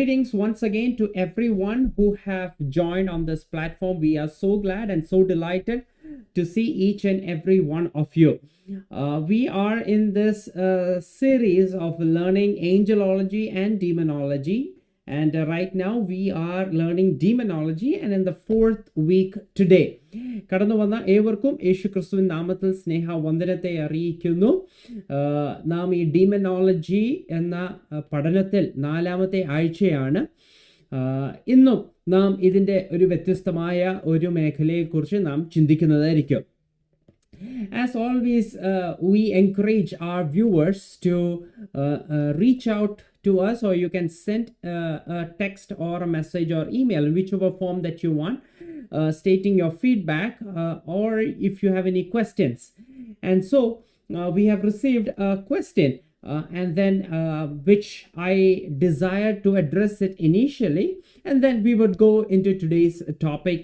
Greetings once again to everyone who have joined on this platform. We are so glad and so delighted to see each and every one of you. We are in this series of learning angelology and demonology. And right now we are learning demonology and in the fourth week today. കടന്നു വന്ന ഏവർക്കും യേശു ക്രിസ്തുവിൻ നാമത്തിൽ സ്നേഹ വന്ദനത്തെ അറിയിക്കുന്നു. നാം ഈ ഡീമനോളജി എന്ന പഠനത്തിൽ 4ാമത്തെ ആഴ്ചയാണ്. ഇന്നും നാം ഇതിൻ്റെ ഒരു വ്യത്യസ്തമായ ഒരു മേഖലയെക്കുറിച്ച് നാം ചിന്തിക്കുന്നതായിരിക്കും. As always, we encourage our viewers to reach out to us, or you can send a text or a message or email in whichever form that you want, stating your feedback or if you have any questions. And so we have received a question and then which I desired to address it initially, and then we would go into today's topic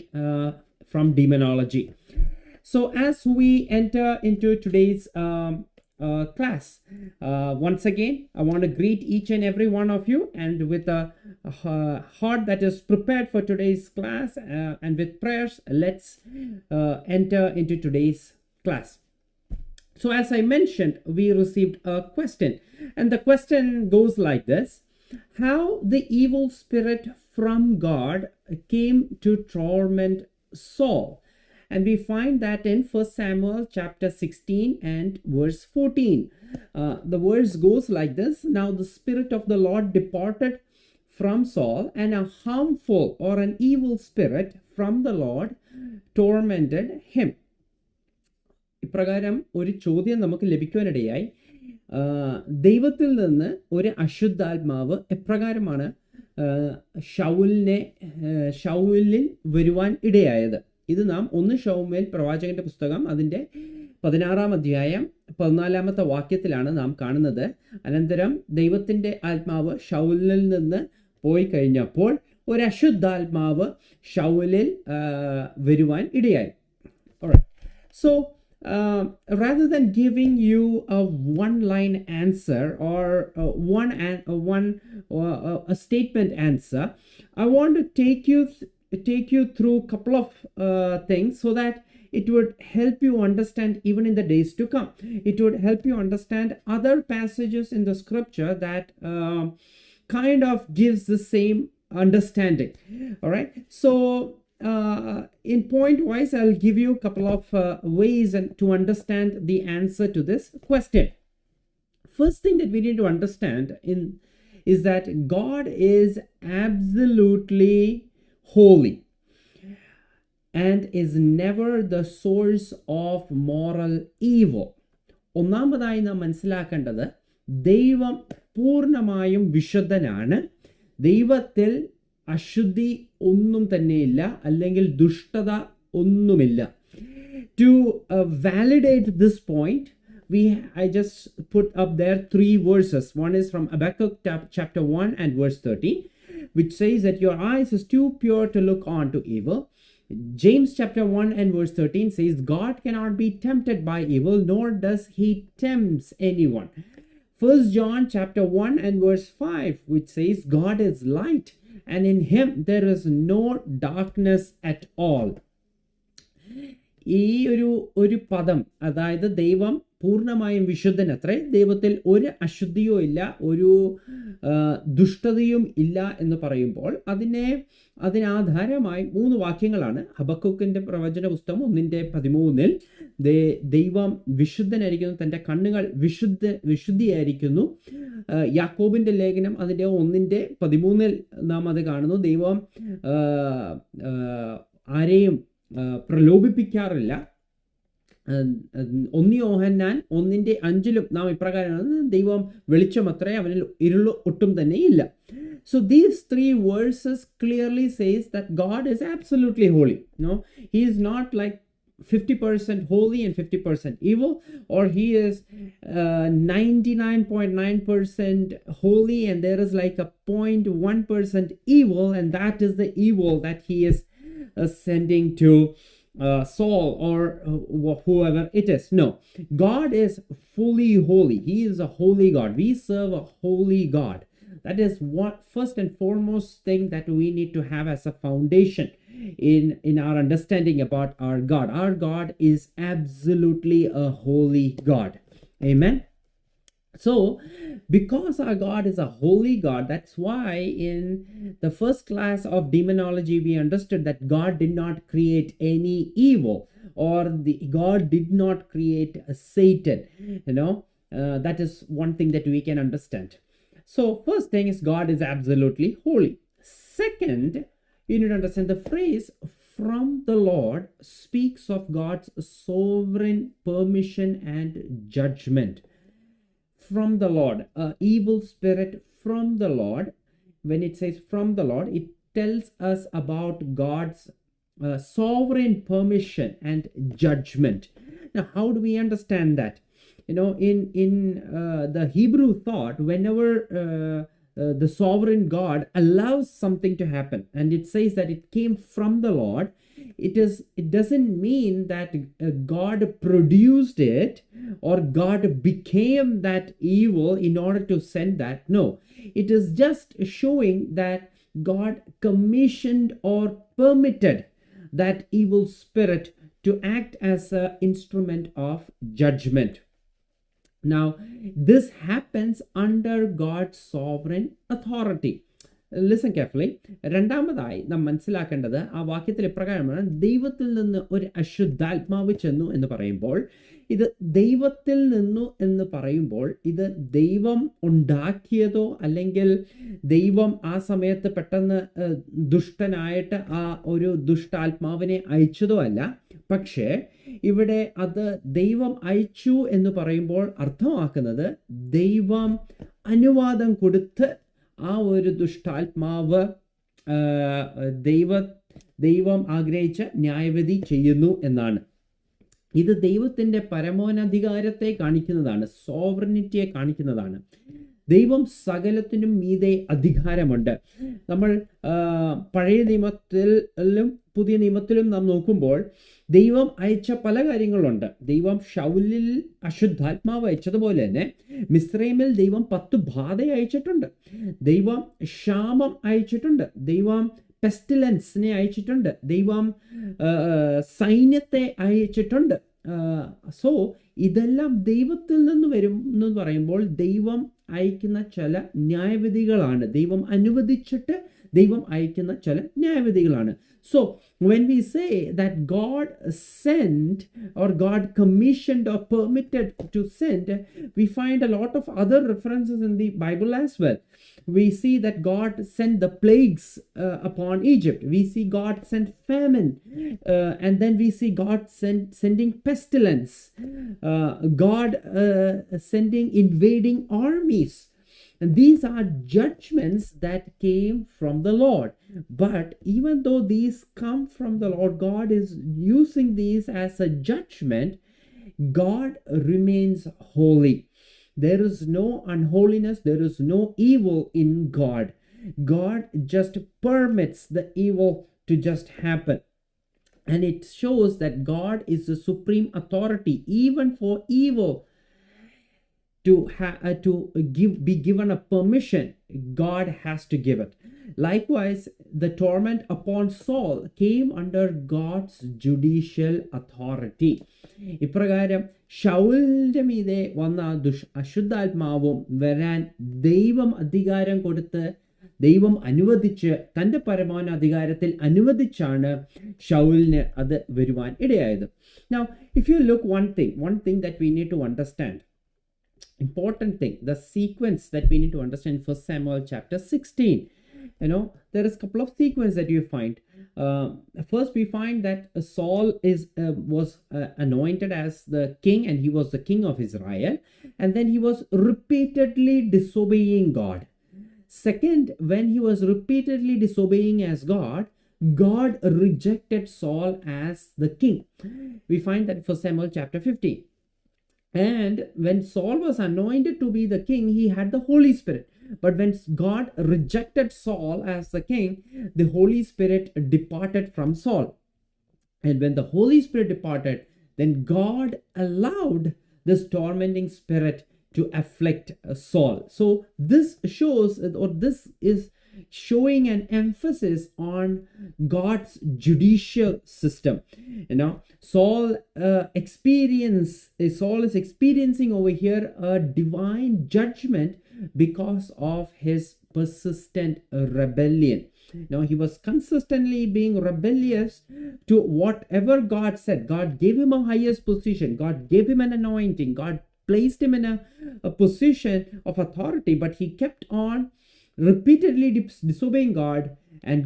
from demonology. So as we enter into today's class, once again, I want to greet each and every one of you, and with a heart that is prepared for today's class and with prayers, let's enter into today's class. So as I mentioned, we received a question, and the question goes like this: how the evil spirit from God came to torment Saul. And we find that in 1 Samuel chapter 16 and verse 14. The verse goes like this: now the Spirit of the Lord departed from Saul, and a harmful or an evil spirit from the Lord tormented him. ഇപ്രകാരം ഒരു ചോദ്യം നമുക്ക് ലഭിക്കുവാനിടയായി. ദൈവത്തിൽ നിന്ന് ഒരു അശുദ്ധാത്മാവ് എപ്രകാരമാണ് ശൗലിൽ വരുവാൻ ഇടയായത്? ഇത് നാം 1 ശമൂവേൽ പ്രവാചകന്റെ പുസ്തകം അതിൻ്റെ 16-ാം അധ്യായം 14-ാമത്തെ വാക്യത്തിലാണ് നാം കാണുന്നത്. അനന്തരം ദൈവത്തിൻ്റെ ആത്മാവ് ശൗലിൽ നിന്ന് പോയി കഴിഞ്ഞപ്പോൾ ഒരു അശുദ്ധാത്മാവ് ശൗലിൽ വരുവാൻ ഇടയായി. So rather than giving you a one-line answer or a statement answer, I want to take you through a couple of things so that it would help you understand even in the days to come. It would help you understand other passages in the scripture that kind of gives the same understanding. All right. So in point wise, I'll give you a couple of ways to understand the answer to this question. First thing that we need to understand is that God is absolutely holy and is never the source of moral evil. ഒന്നാമതായി നാം മനസ്സിലാക്കേണ്ടത്, ദൈവം പൂർണ്ണമായും വിശുദ്ധനാണ്. ദൈവത്തിൽ അശുദ്ധി ഒന്നും തന്നെയില്ല, അല്ലെങ്കിൽ ദുഷ്ടത ഒന്നുമില്ല. To validate this point, I just put up there 3 verses. One is from Habakkuk chapter 1 and verse 13, which says that your eyes is too pure to look on to evil. James chapter 1 and verse 13 says God cannot be tempted by evil, nor does he tempt anyone. 1 John chapter 1 and verse 5, which says God is light, and in him there is no darkness at all. ഈ ഒരു പദം, അതായത് ദൈവം പൂർണ്ണമായും വിശുദ്ധനത്രേ, ദൈവത്തിൽ ഒരു അശുദ്ധിയോ ഇല്ല, ഒരു ദുഷ്ടതയും ഇല്ല എന്ന് പറയുമ്പോൾ അതിനാധാരമായി 3 വാക്യങ്ങളാണ്. ഹബക്കൂക്കിൻ്റെ പ്രവചന പുസ്തകം 1:13 ദൈവം വിശുദ്ധനായിരിക്കുന്നു, തൻ്റെ കണ്ണുകൾ വിശുദ്ധിയായിരിക്കുന്നു. യാക്കോബിൻ്റെ ലേഖനം അതിൻ്റെ 1:13 നാം അത് കാണുന്നു. ദൈവം ആരെയും പ്രലോഭിപ്പിക്കാറില്ല. 1 യോഹന്നാൻ 1:5 നാം ഇപ്രകാരമാണ്: ദൈവം വെളിച്ചമത്രേ, അവനിൽ ഇരുൾ ഒട്ടും തന്നെ ഇല്ല. So these 3 verses clearly says that God is absolutely holy. No, he is not like 50% holy and 50% evil, or he is 99.9% holy and there is like a 0.1% evil, and that is the evil that he is sending to Saul or whoever it is. No, God is fully holy. He is a holy God. We serve a holy God. That is what first and foremost thing that we need to have as a foundation in our understanding about our God. Our God is absolutely a holy God. Amen. So, because our God is a holy God, that's why in the first class of demonology we understood that God did not create any evil, or God did not create a Satan. That is one thing that we can understand. So, first thing is God is absolutely holy. Second, you need to understand the phrase "from the Lord" speaks of God's sovereign permission and judgment. From the Lord, a evil spirit from the Lord. When it says from the Lord, it tells us about God's sovereign permission and judgment. Now, how do we understand that? In the Hebrew thought, whenever the sovereign God allows something to happen, and it says that it came from the Lord, it doesn't mean that God produced it, or God became that evil in order to send that. No, it is just showing that God commissioned or permitted that evil spirit to act as an instrument of judgment. Now, this happens under God's sovereign authority. Listen carefully. രണ്ടാമതായി നാം മനസ്സിലാക്കേണ്ടത് ആ വാക്യത്തിൽ ഇപ്രകാരമാണ്: ദൈവത്തിൽ നിന്ന് ഒരു അശുദ്ധാത്മാവ് ചെന്നു എന്ന് പറയുമ്പോൾ, ഇത് ദൈവത്തിൽ നിന്നു എന്ന് പറയുമ്പോൾ ഇത് ദൈവം ഉണ്ടാക്കിയതോ അല്ലെങ്കിൽ ദൈവം ആ സമയത്ത് പെട്ടെന്ന് ദുഷ്ടനായിട്ട് ആ ഒരു ദുഷ്ടാത്മാവിനെ അയച്ചതോ അല്ല. പക്ഷേ ഇവിടെ അത് ദൈവം അയച്ചു എന്ന് പറയുമ്പോൾ അർത്ഥമാക്കുന്നത് ദൈവം അനുവാദം കൊടുത്ത് ആ ഒരു ദുഷ്ടാത്മാവ് ദൈവം ആഗ്രഹിച്ച ന്യായവിധി ചെയ്യുന്നു എന്നാണ്. ഇത് ദൈവത്തിൻ്റെ പരമോന്നധികാരത്തെ കാണിക്കുന്നതാണ്, സോവറിനിറ്റിയെ കാണിക്കുന്നതാണ്. ദൈവം സകലത്തിനും മീതെ അധികാരമുണ്ട്. നമ്മൾ പഴയ നിയമത്തിലും പുതിയ നിയമത്തിലും നാം നോക്കുമ്പോൾ ദൈവം അയച്ച പല കാര്യങ്ങളുണ്ട്. ദൈവം ശൗലിൽ അശുദ്ധാത്മാവ് അയച്ചതുപോലെ തന്നെ മിസ്രൈമിൽ ദൈവം 10 ബാധ അയച്ചിട്ടുണ്ട്. ദൈവം ക്ഷാമം അയച്ചിട്ടുണ്ട്. ദൈവം പെസ്റ്റിലൻസിനെ അയച്ചിട്ടുണ്ട്. ദൈവം സൈന്യത്തെ അയച്ചിട്ടുണ്ട്. സോ ഇതെല്ലാം ദൈവത്തിൽ നിന്ന് വരും എന്ന് പറയുമ്പോൾ ദൈവം അയക്കുന്ന ചില ന്യായവിധികളാണ്. ദൈവം അനുവദിച്ചിട്ട് ദൈവം അയക്കുന്ന ചില ന്യായവിധികളാണ്. So when we say that God sent or God commissioned or permitted to send, we find a lot of other references in the Bible as well. We see that God sent the plagues upon Egypt. We see God sent famine, and then we see God sending pestilence, God sending invading armies. And these are judgments that came from the Lord. But even though these come from the Lord, God is using these as a judgment. God remains holy. There is no unholiness. There is no evil in God. God just permits the evil to just happen. And it shows that God is the supreme authority even for evil to be given a permission. God has to give it. Likewise, the torment upon Saul came under God's judicial authority. ഇപ്രകാരം ശൗലിന്റെ മീതെ വന്ന അശുദ്ധാത്മാവും വരാൻ ദൈവം അധികാരം കൊടുത്ത്, ദൈവം അനുവദിച്ച്, തൻ്റെ പരമോന്നത അധികാരത്തിൽ അനുവദിച്ചാണ് ശൗലിന് അത് വരുവാൻ ഇടയായത്. Now, if you look one thing that we need to understand, important thing, the sequence that we need to understand. 1 Samuel chapter 16, there is a couple of sequence that you find. First we find that Saul was anointed as the king, and he was the king of Israel, and then he was repeatedly disobeying God. Second, when he was repeatedly disobeying as God rejected Saul as the king. We find that 1 Samuel chapter 15. And when Saul was anointed to be the king, he had the Holy Spirit. But when God rejected Saul as the king, the Holy Spirit departed from Saul. And when the Holy Spirit departed, then God allowed this tormenting spirit to afflict Saul. So this shows, or this is showing an emphasis on God's judicial system. Saul is experiencing over here a divine judgment because of his persistent rebellion. He was consistently being rebellious to whatever God said. God gave him a highest position. God gave him an anointing. God placed him in a position of authority, but he kept on repeatedly disobeying God, and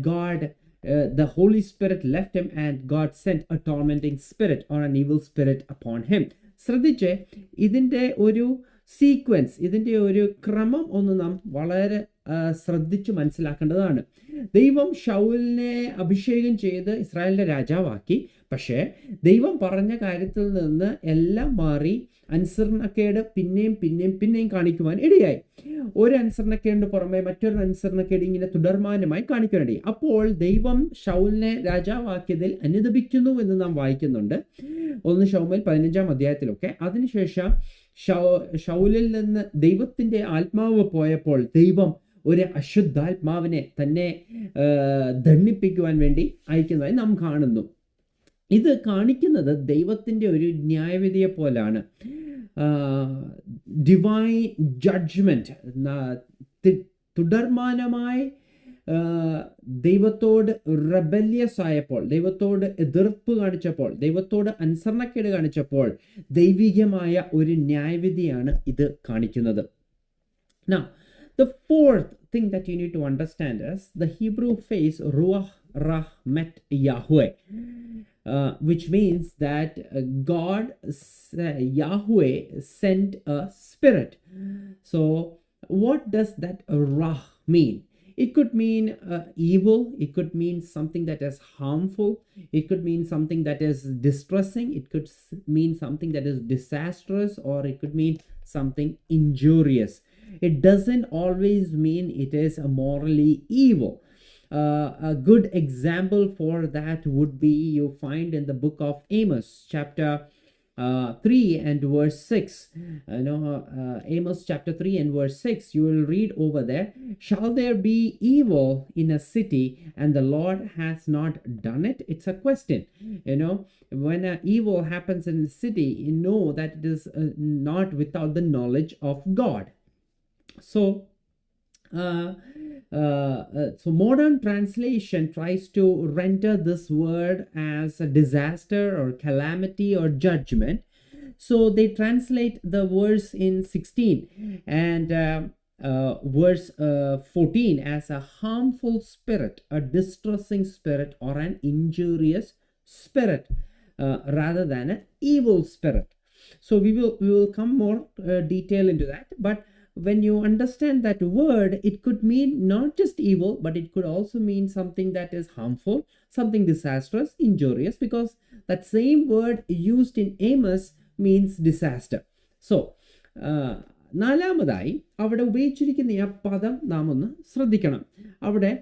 the Holy Spirit left him, and God sent a tormenting spirit or an evil spirit upon him. ശ്രദ്ധിച്ച് ഇതിൻ്റെ ഒരു sequence, ഇതിൻ്റെ ഒരു ക്രമം ഒന്ന് നാം വളരെ ശ്രദ്ധിച്ചു മനസ്സിലാക്കേണ്ടതാണ്. ദൈവം ശൗലിനെ അഭിഷേകം ചെയ്ത് ഇസ്രായേലിന്റെ രാജാവാക്കി. പക്ഷേ ദൈവം പറഞ്ഞ കാര്യത്തിൽ നിന്ന് എല്ലാം മാറി അനുസരണക്കേട് പിന്നെയും കാണിക്കുവാൻ ഇടയായി. ഒരു അനുസരണക്കേടിന് പുറമെ മറ്റൊരു അനുസരണക്കേട് ഇങ്ങനെ തുടർമാനമായി കാണിക്കാനിടയായി. അപ്പോൾ ദൈവം ശൗലിനെ രാജാവാക്കിയതിൽ അനുദപിക്കുന്നു എന്ന് നാം വായിക്കുന്നുണ്ട് 1 ശമൂവേൽ 15-ാം അധ്യായത്തിലൊക്കെ. അതിനുശേഷം ശൗലിൽ നിന്ന് ദൈവത്തിന്റെ ആത്മാവ് പോയപ്പോൾ ദൈവം ഒരു അശുദ്ധാത്മാവിനെ തന്നെ ദണ്ഡിപ്പിക്കുവാൻ വേണ്ടി അയക്കുന്നതായി നാം കാണുന്നു. ഇത് കാണിക്കുന്നത് ദൈവത്തിൻ്റെ ഒരു ന്യായവിധിയെ പോലാണ്. ഡിവൈൻ ജഡ്ജ്മെന്റ് തുടർമാനമായി ദൈവത്തോട് റെബല്യസ് ആയപ്പോൾ, ദൈവത്തോട് എതിർപ്പ് കാണിച്ചപ്പോൾ, ദൈവത്തോട് അനുസരണക്കേട് കാണിച്ചപ്പോൾ ദൈവികമായ ഒരു ന്യായവിധിയാണ് ഇത് കാണിക്കുന്നത്. Now, the fourth thing that you need to understand is the Hebrew phrase ruach rahmet Yahweh, which means that Yahweh sent a spirit. So what does that rah mean? It could mean evil. It could mean something that is harmful. It could mean something that is distressing. It could mean something that is disastrous, or it could mean something injurious. It doesn't always mean it is morally evil. A good example for that would be, you find in the book of Amos, chapter 3 and verse 6. Amos chapter 3 and verse 6, you will read over there, shall there be evil in a city and the Lord has not done it? It's a question. When evil happens in a city, you know that it is not without the knowledge of God. So modern translation tries to render this word as a disaster or calamity or judgment. So they translate the verse in 16 and verse 14 as a harmful spirit, a distressing spirit, or an injurious spirit, rather than an evil spirit. So we will come more detail into that. But when you understand that word, it could mean not just evil, but it could also mean something that is harmful, something disastrous, injurious, because that same word used in Amos means disaster. So നാലാമതായി അവിടെ ഉപയോഗിച്ചിരിക്കുന്ന ആ പദം നാം ഒന്ന് ശ്രദ്ധിക്കണം. അവിടെ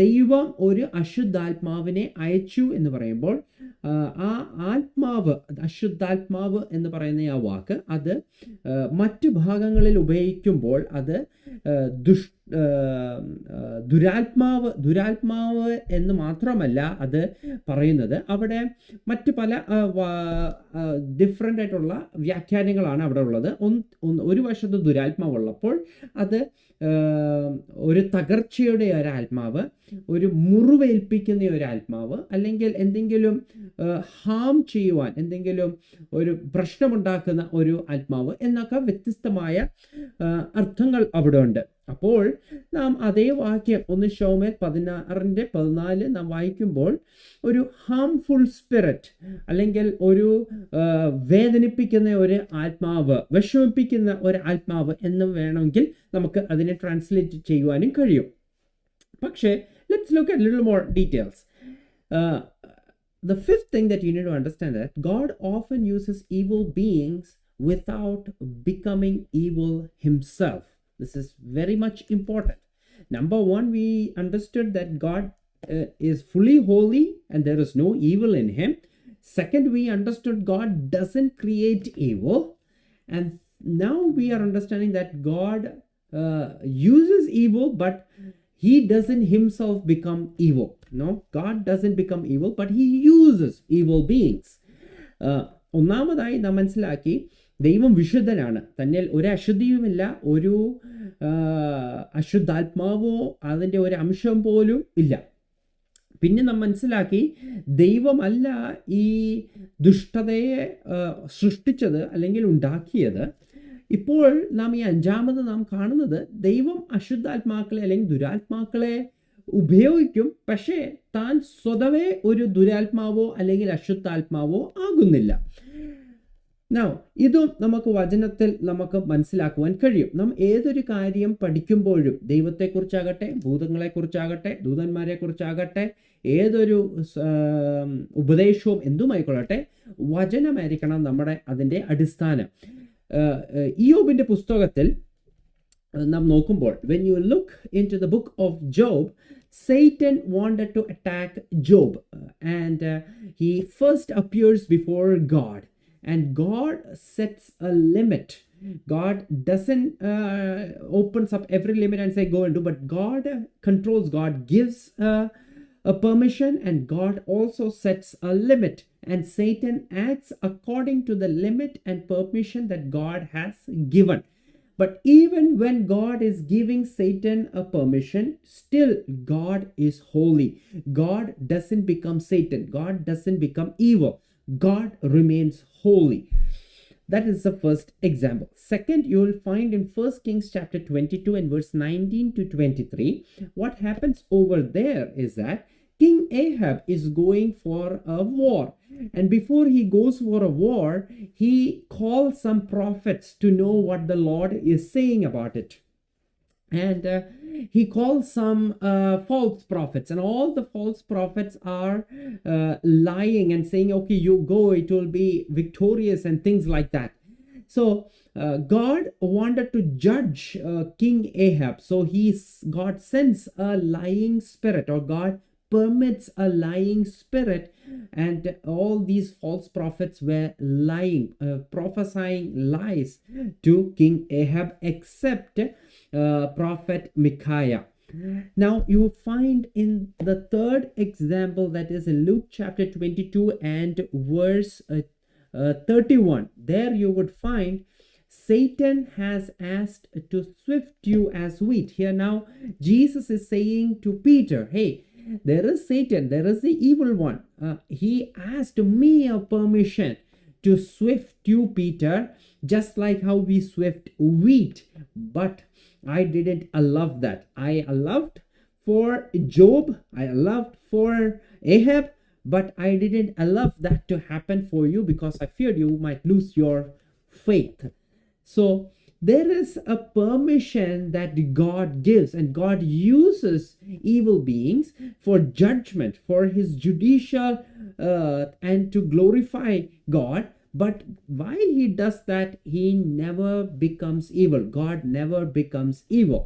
ദൈവം ഒരു അശുദ്ധാത്മാവിനെ അയച്ചു എന്ന് പറയുമ്പോൾ ആ ആത്മാവ്, അശുദ്ധാത്മാവ് എന്ന് പറയുന്ന ആ വാക്ക്, അത് മറ്റു ഭാഗങ്ങളിൽ ഉപയോഗിക്കുമ്പോൾ അത് ദുരാത്മാവ് എന്ന് മാത്രമല്ല അത് പറയുന്നത്. അവിടെ മറ്റു പല ഡിഫറെൻ്റ് ആയിട്ടുള്ള വ്യാഖ്യാനങ്ങളാണ് അവിടെ ഉള്ളത്. ഒരു വശത്ത് ദുരാത്മാവുള്ളപ്പോൾ അത് ഒരു തകർച്ചയുടെ ഒരാത്മാവ്, ഒരു മുറിവേൽപ്പിക്കുന്ന ഒരാത്മാവ്, അല്ലെങ്കിൽ എന്തെങ്കിലും ഹാം ചെയ്യുവാൻ, എന്തെങ്കിലും ഒരു പ്രശ്നമുണ്ടാക്കുന്ന ഒരു ആത്മാവ് എന്നൊക്കെ വ്യത്യസ്തമായ അർത്ഥങ്ങൾ അവിടെ ഉണ്ട്. അപ്പോൾ നാം അതേ വാക്യം 1 ശമൂവേൽ 16:14 നാം വായിക്കുമ്പോൾ ഒരു ഹാംഫുൾ സ്പിരിറ്റ്, അല്ലെങ്കിൽ ഒരു വേദനിപ്പിക്കുന്ന ഒരു ആത്മാവ്, വിഷമിപ്പിക്കുന്ന ഒരു ആത്മാവ് എന്ന് വേണമെങ്കിൽ നമുക്ക് അതിനെ ട്രാൻസ്ലേറ്റ് ചെയ്യുവാനും കഴിയും. പക്ഷേ let's look at a little more details. The fifth thing that you need to understand that God often uses evil beings without becoming evil himself. This is very much important. Number one, we understood that God is fully holy and there is no evil in him. Second, we understood God doesn't create evil. And now we are understanding that God uses evil, but he doesn't himself become evil. No, God doesn't become evil, but he uses evil beings. ഒന്നാമതായി നാം മനസ്സിലാക്കി, ദൈവം വിശുദ്ധനാണ്, തന്നെ ഒരു അശുദ്ധിയുമില്ല, ഒരു അശുദ്ധാത്മാവോ അതിൻ്റെ ഒരു അംശം പോലും ഇല്ല. പിന്നെ നാം മനസ്സിലാക്കി, ദൈവമല്ല ഈ ദുഷ്ടതയെ സൃഷ്ടിച്ചത് അല്ലെങ്കിൽ ഉണ്ടാക്കിയത്. ഇപ്പോൾ നാം ഈ അഞ്ചാമത് നാം കാണുന്നത്, ദൈവം അശുദ്ധാത്മാക്കളെ അല്ലെങ്കിൽ ദുരാത്മാക്കളെ ഉപയോഗിക്കും, പക്ഷേ താൻ സ്വതവേ ഒരു ദുരാത്മാവോ അല്ലെങ്കിൽ അശുദ്ധാത്മാവോ ആകുന്നില്ല. Now, ഇതും നമുക്ക് വചനത്തിൽ നമുക്ക് മനസ്സിലാക്കുവാൻ കഴിയും. നാം ഏതൊരു കാര്യം പഠിക്കുമ്പോഴും, ദൈവത്തെക്കുറിച്ചാകട്ടെ, ഭൂതങ്ങളെക്കുറിച്ചാകട്ടെ, ദൂതന്മാരെക്കുറിച്ചാകട്ടെ, ഏതൊരു ഉപദേശവും എന്തുമായിക്കൊള്ളട്ടെ, വചനമായിരിക്കണം നമ്മുടെ അതിൻ്റെ അടിസ്ഥാനം. ഇയ്യോബിൻ്റെ പുസ്തകത്തിൽ നാം നോക്കുമ്പോൾ, when you look into the book of Job, Satan wanted to attack Job, and he first appears before God, and God sets a limit. God doesn't opens up every limit and say go and do, but God controls. God gives a permission, and God also sets a limit, and Satan acts according to the limit and permission that God has given. But even when God is giving Satan a permission, still God is holy. God doesn't become Satan. God doesn't become evil. God remains holy. That is the first example. Second, you will find in 1 Kings chapter 22 and verse 19 to 23. What happens over there is that King Ahab is going for a war. And before he goes for a war, he calls some prophets to know what the Lord is saying about it. And he calls some false prophets, and all the false prophets are lying and saying, okay, you go, it will be victorious and things like that. So God wanted to judge King Ahab. So God sends a lying spirit, or God permits a lying spirit, and all these false prophets were lying, prophesying lies to King Ahab, except prophet Micaiah. Now you find in the third example, that is in Luke chapter 22 and verse 31. There you would find Satan has asked to sift you as wheat. Here now Jesus is saying to Peter, hey, there is Satan, there is the evil one. He asked me a permission to swift you, Peter, just like how we swift wheat. But I didn't allow that. I allowed for Job, I allowed for Ahab, but I didn't allow that to happen for you, because I feared you might lose your faith. So there is a permission that God gives, and God uses evil beings for judgment, for his judicial and to glorify God. But while he does that, he never becomes evil. God never becomes evil.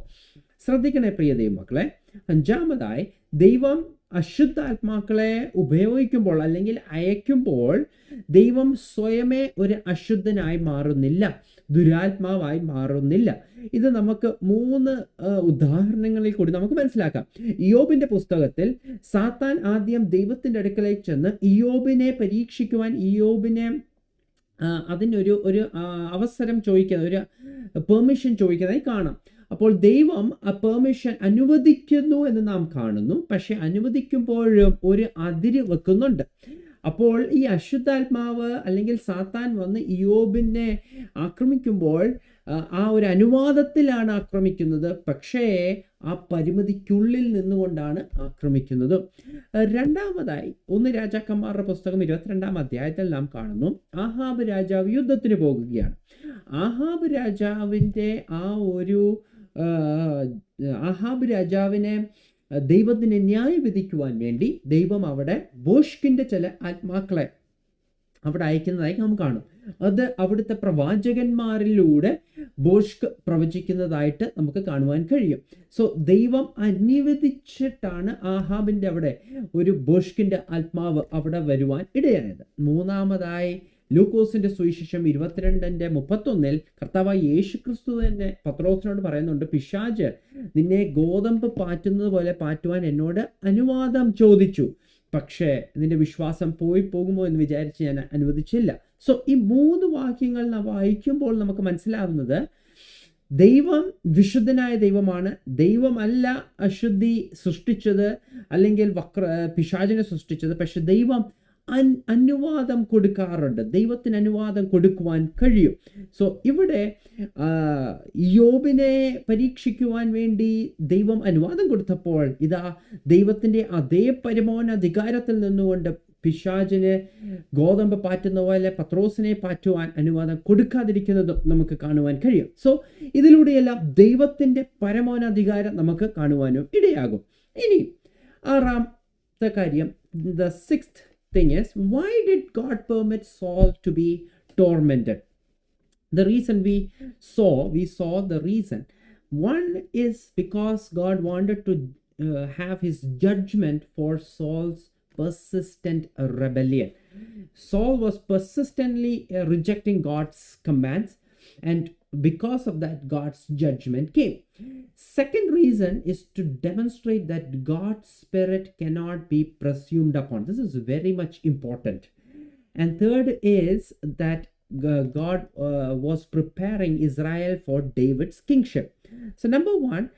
ശ്രദ്ധിക്കണേ പ്രിയ ദൈവമക്കളെ, അഞ്ചാമതായി, ദൈവം അശുദ്ധാത്മാക്കളെ ഉപയോഗിക്കുമ്പോൾ അല്ലെങ്കിൽ അയക്കുമ്പോൾ, ദൈവം സ്വയമേ ഒരു അശുദ്ധനായി മാറുന്നില്ല, ദുരാത്മാവായി മാറുന്നില്ല. ഇത് നമുക്ക് 3 ഉദാഹരണങ്ങളിൽ കൂടി നമുക്ക് മനസ്സിലാക്കാം. ഇയ്യോബിന്റെ പുസ്തകത്തിൽ സാത്താൻ ആദ്യം ദൈവത്തിന്റെ അടുക്കലേക്ക് ചെന്ന് ഇയ്യോബിനെ പരീക്ഷിക്കുവാൻ, ഇയ്യോബിനെ അതിനൊരു അവസരം ചോദിക്കുന്ന, ഒരു പെർമിഷൻ ചോദിക്കുന്നതായി കാണാം. അപ്പോൾ ദൈവം ആ പെർമിഷൻ അനുവദിക്കുന്നു എന്ന് നാം കാണുന്നു. പക്ഷെ അനുവദിക്കുമ്പോഴും ഒരു അതിര് വെക്കുന്നുണ്ട്. അപ്പോൾ ഈ അശുദ്ധാത്മാവ് അല്ലെങ്കിൽ സാത്താൻ വന്ന് ഇയ്യോബിനെ ആക്രമിക്കുമ്പോൾ ആ ഒരു അനുവാദത്തിലാണ് ആക്രമിക്കുന്നത്, പക്ഷേ ആ പരിമിതിക്കുള്ളിൽ നിന്നുകൊണ്ടാണ് ആക്രമിക്കുന്നത്. രണ്ടാമതായി, 1 രാജാക്കന്മാരുടെ പുസ്തകം 22-ാം അധ്യായത്തിൽ നാം കാണുന്നു, ആഹാബ് രാജാവ് യുദ്ധത്തിന് പോകുകയാണ്. ആഹാബ് രാജാവിനെ ദൈവത്തിന് ന്യായം വിധിക്കുവാൻ വേണ്ടി ദൈവം അവിടെ ബോഷ്കിന്റെ ചില ആത്മാക്കളെ അവിടെ അയക്കുന്നതായി നാം കാണും. അത് അവിടുത്തെ പ്രവാചകന്മാരിലൂടെ ബോഷ്ക് പ്രവചിക്കുന്നതായിട്ട് നമുക്ക് കാണുവാൻ കഴിയും. സോ ദൈവം അനുവദിച്ചിട്ടാണ് ആഹാബിന്റെ അവിടെ ഒരു ബോഷ്കിന്റെ ആത്മാവ് അവിടെ വരുവാൻ ഇടയായത്. മൂന്നാമതായി ലൂക്കോസിന്റെ സുവിശേഷം 22:31 കർത്താവായ യേശു ക്രിസ്തു തന്നെ പത്രോസിനോട് പറയുന്നുണ്ട്, പിശാച് നിന്നെ ഗോതമ്പ് പാറ്റുന്നത് പോലെ പാറ്റുവാൻ എന്നോട് അനുവാദം ചോദിച്ചു, പക്ഷേ നിന്റെ വിശ്വാസം പോകുമോ എന്ന് വിചാരിച്ച് ഞാൻ അനുവദിച്ചില്ല. സോ ഈ 3 വാക്യങ്ങൾ നാം വായിക്കുമ്പോൾ നമുക്ക് മനസ്സിലാവുന്നത്, ദൈവം വിശുദ്ധനായ ദൈവമാണ്. ദൈവമല്ല അശുദ്ധി സൃഷ്ടിച്ചത് അല്ലെങ്കിൽ പിശാചിനെ സൃഷ്ടിച്ചത്. പക്ഷെ ദൈവം അനുവാദം കൊടുക്കാറുണ്ട്. ദൈവത്തിന് അനുവാദം കൊടുക്കുവാൻ കഴിയും. സോ ഇവിടെ യോബിനെ പരീക്ഷിക്കുവാൻ വേണ്ടി ദൈവം അനുവാദം കൊടുത്തപ്പോൾ ഇതാ ദൈവത്തിൻ്റെ അതേ പരമോന്നധികാരത്തിൽ നിന്നുകൊണ്ട് പിശാചിന് ഗോതമ്പ് പാറ്റുന്ന പോലെ പത്രോസിനെ പാറ്റുവാൻ അനുവാദം കൊടുക്കാതിരിക്കുന്നതും നമുക്ക് കാണുവാൻ കഴിയും. സോ ഇതിലൂടെയെല്ലാം ദൈവത്തിൻ്റെ പരമോന്നധികാരം നമുക്ക് കാണുവാനും ഇടയാകും. ഇനി 6ാമത്തെ കാര്യം, the 6th thing is, why did God permit Saul to be tormented? The reason we saw the reason. One is because God wanted to have his judgment for Saul's persistent rebellion. Saul was persistently rejecting God's commands, and because of that, God's judgment came. Second reason is to demonstrate that God's spirit cannot be presumed upon. This is very much important. And third is that God was preparing Israel for David's kingship. So number 1,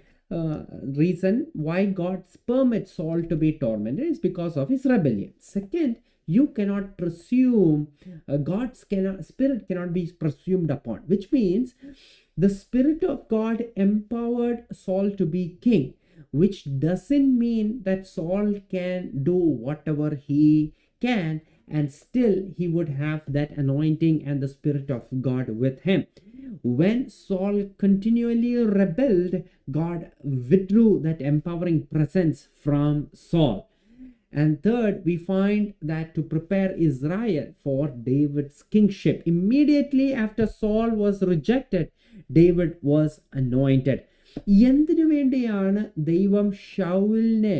reason why God permits Saul to be tormented is because of his rebellion. Second, you cannot presume, God's spirit cannot be presumed upon, which means the Spirit of God empowered Saul to be king, which doesn't mean that Saul can do whatever he can and still he would have that anointing and the Spirit of God with him. When Saul continually rebelled, God withdrew that empowering presence from Saul. And third, we find that to prepare Israel for David's kingship. Immediately after Saul was rejected, David was anointed. എന്തിനു വേണ്ടിയാണ് ദൈവം ശൗലിനെ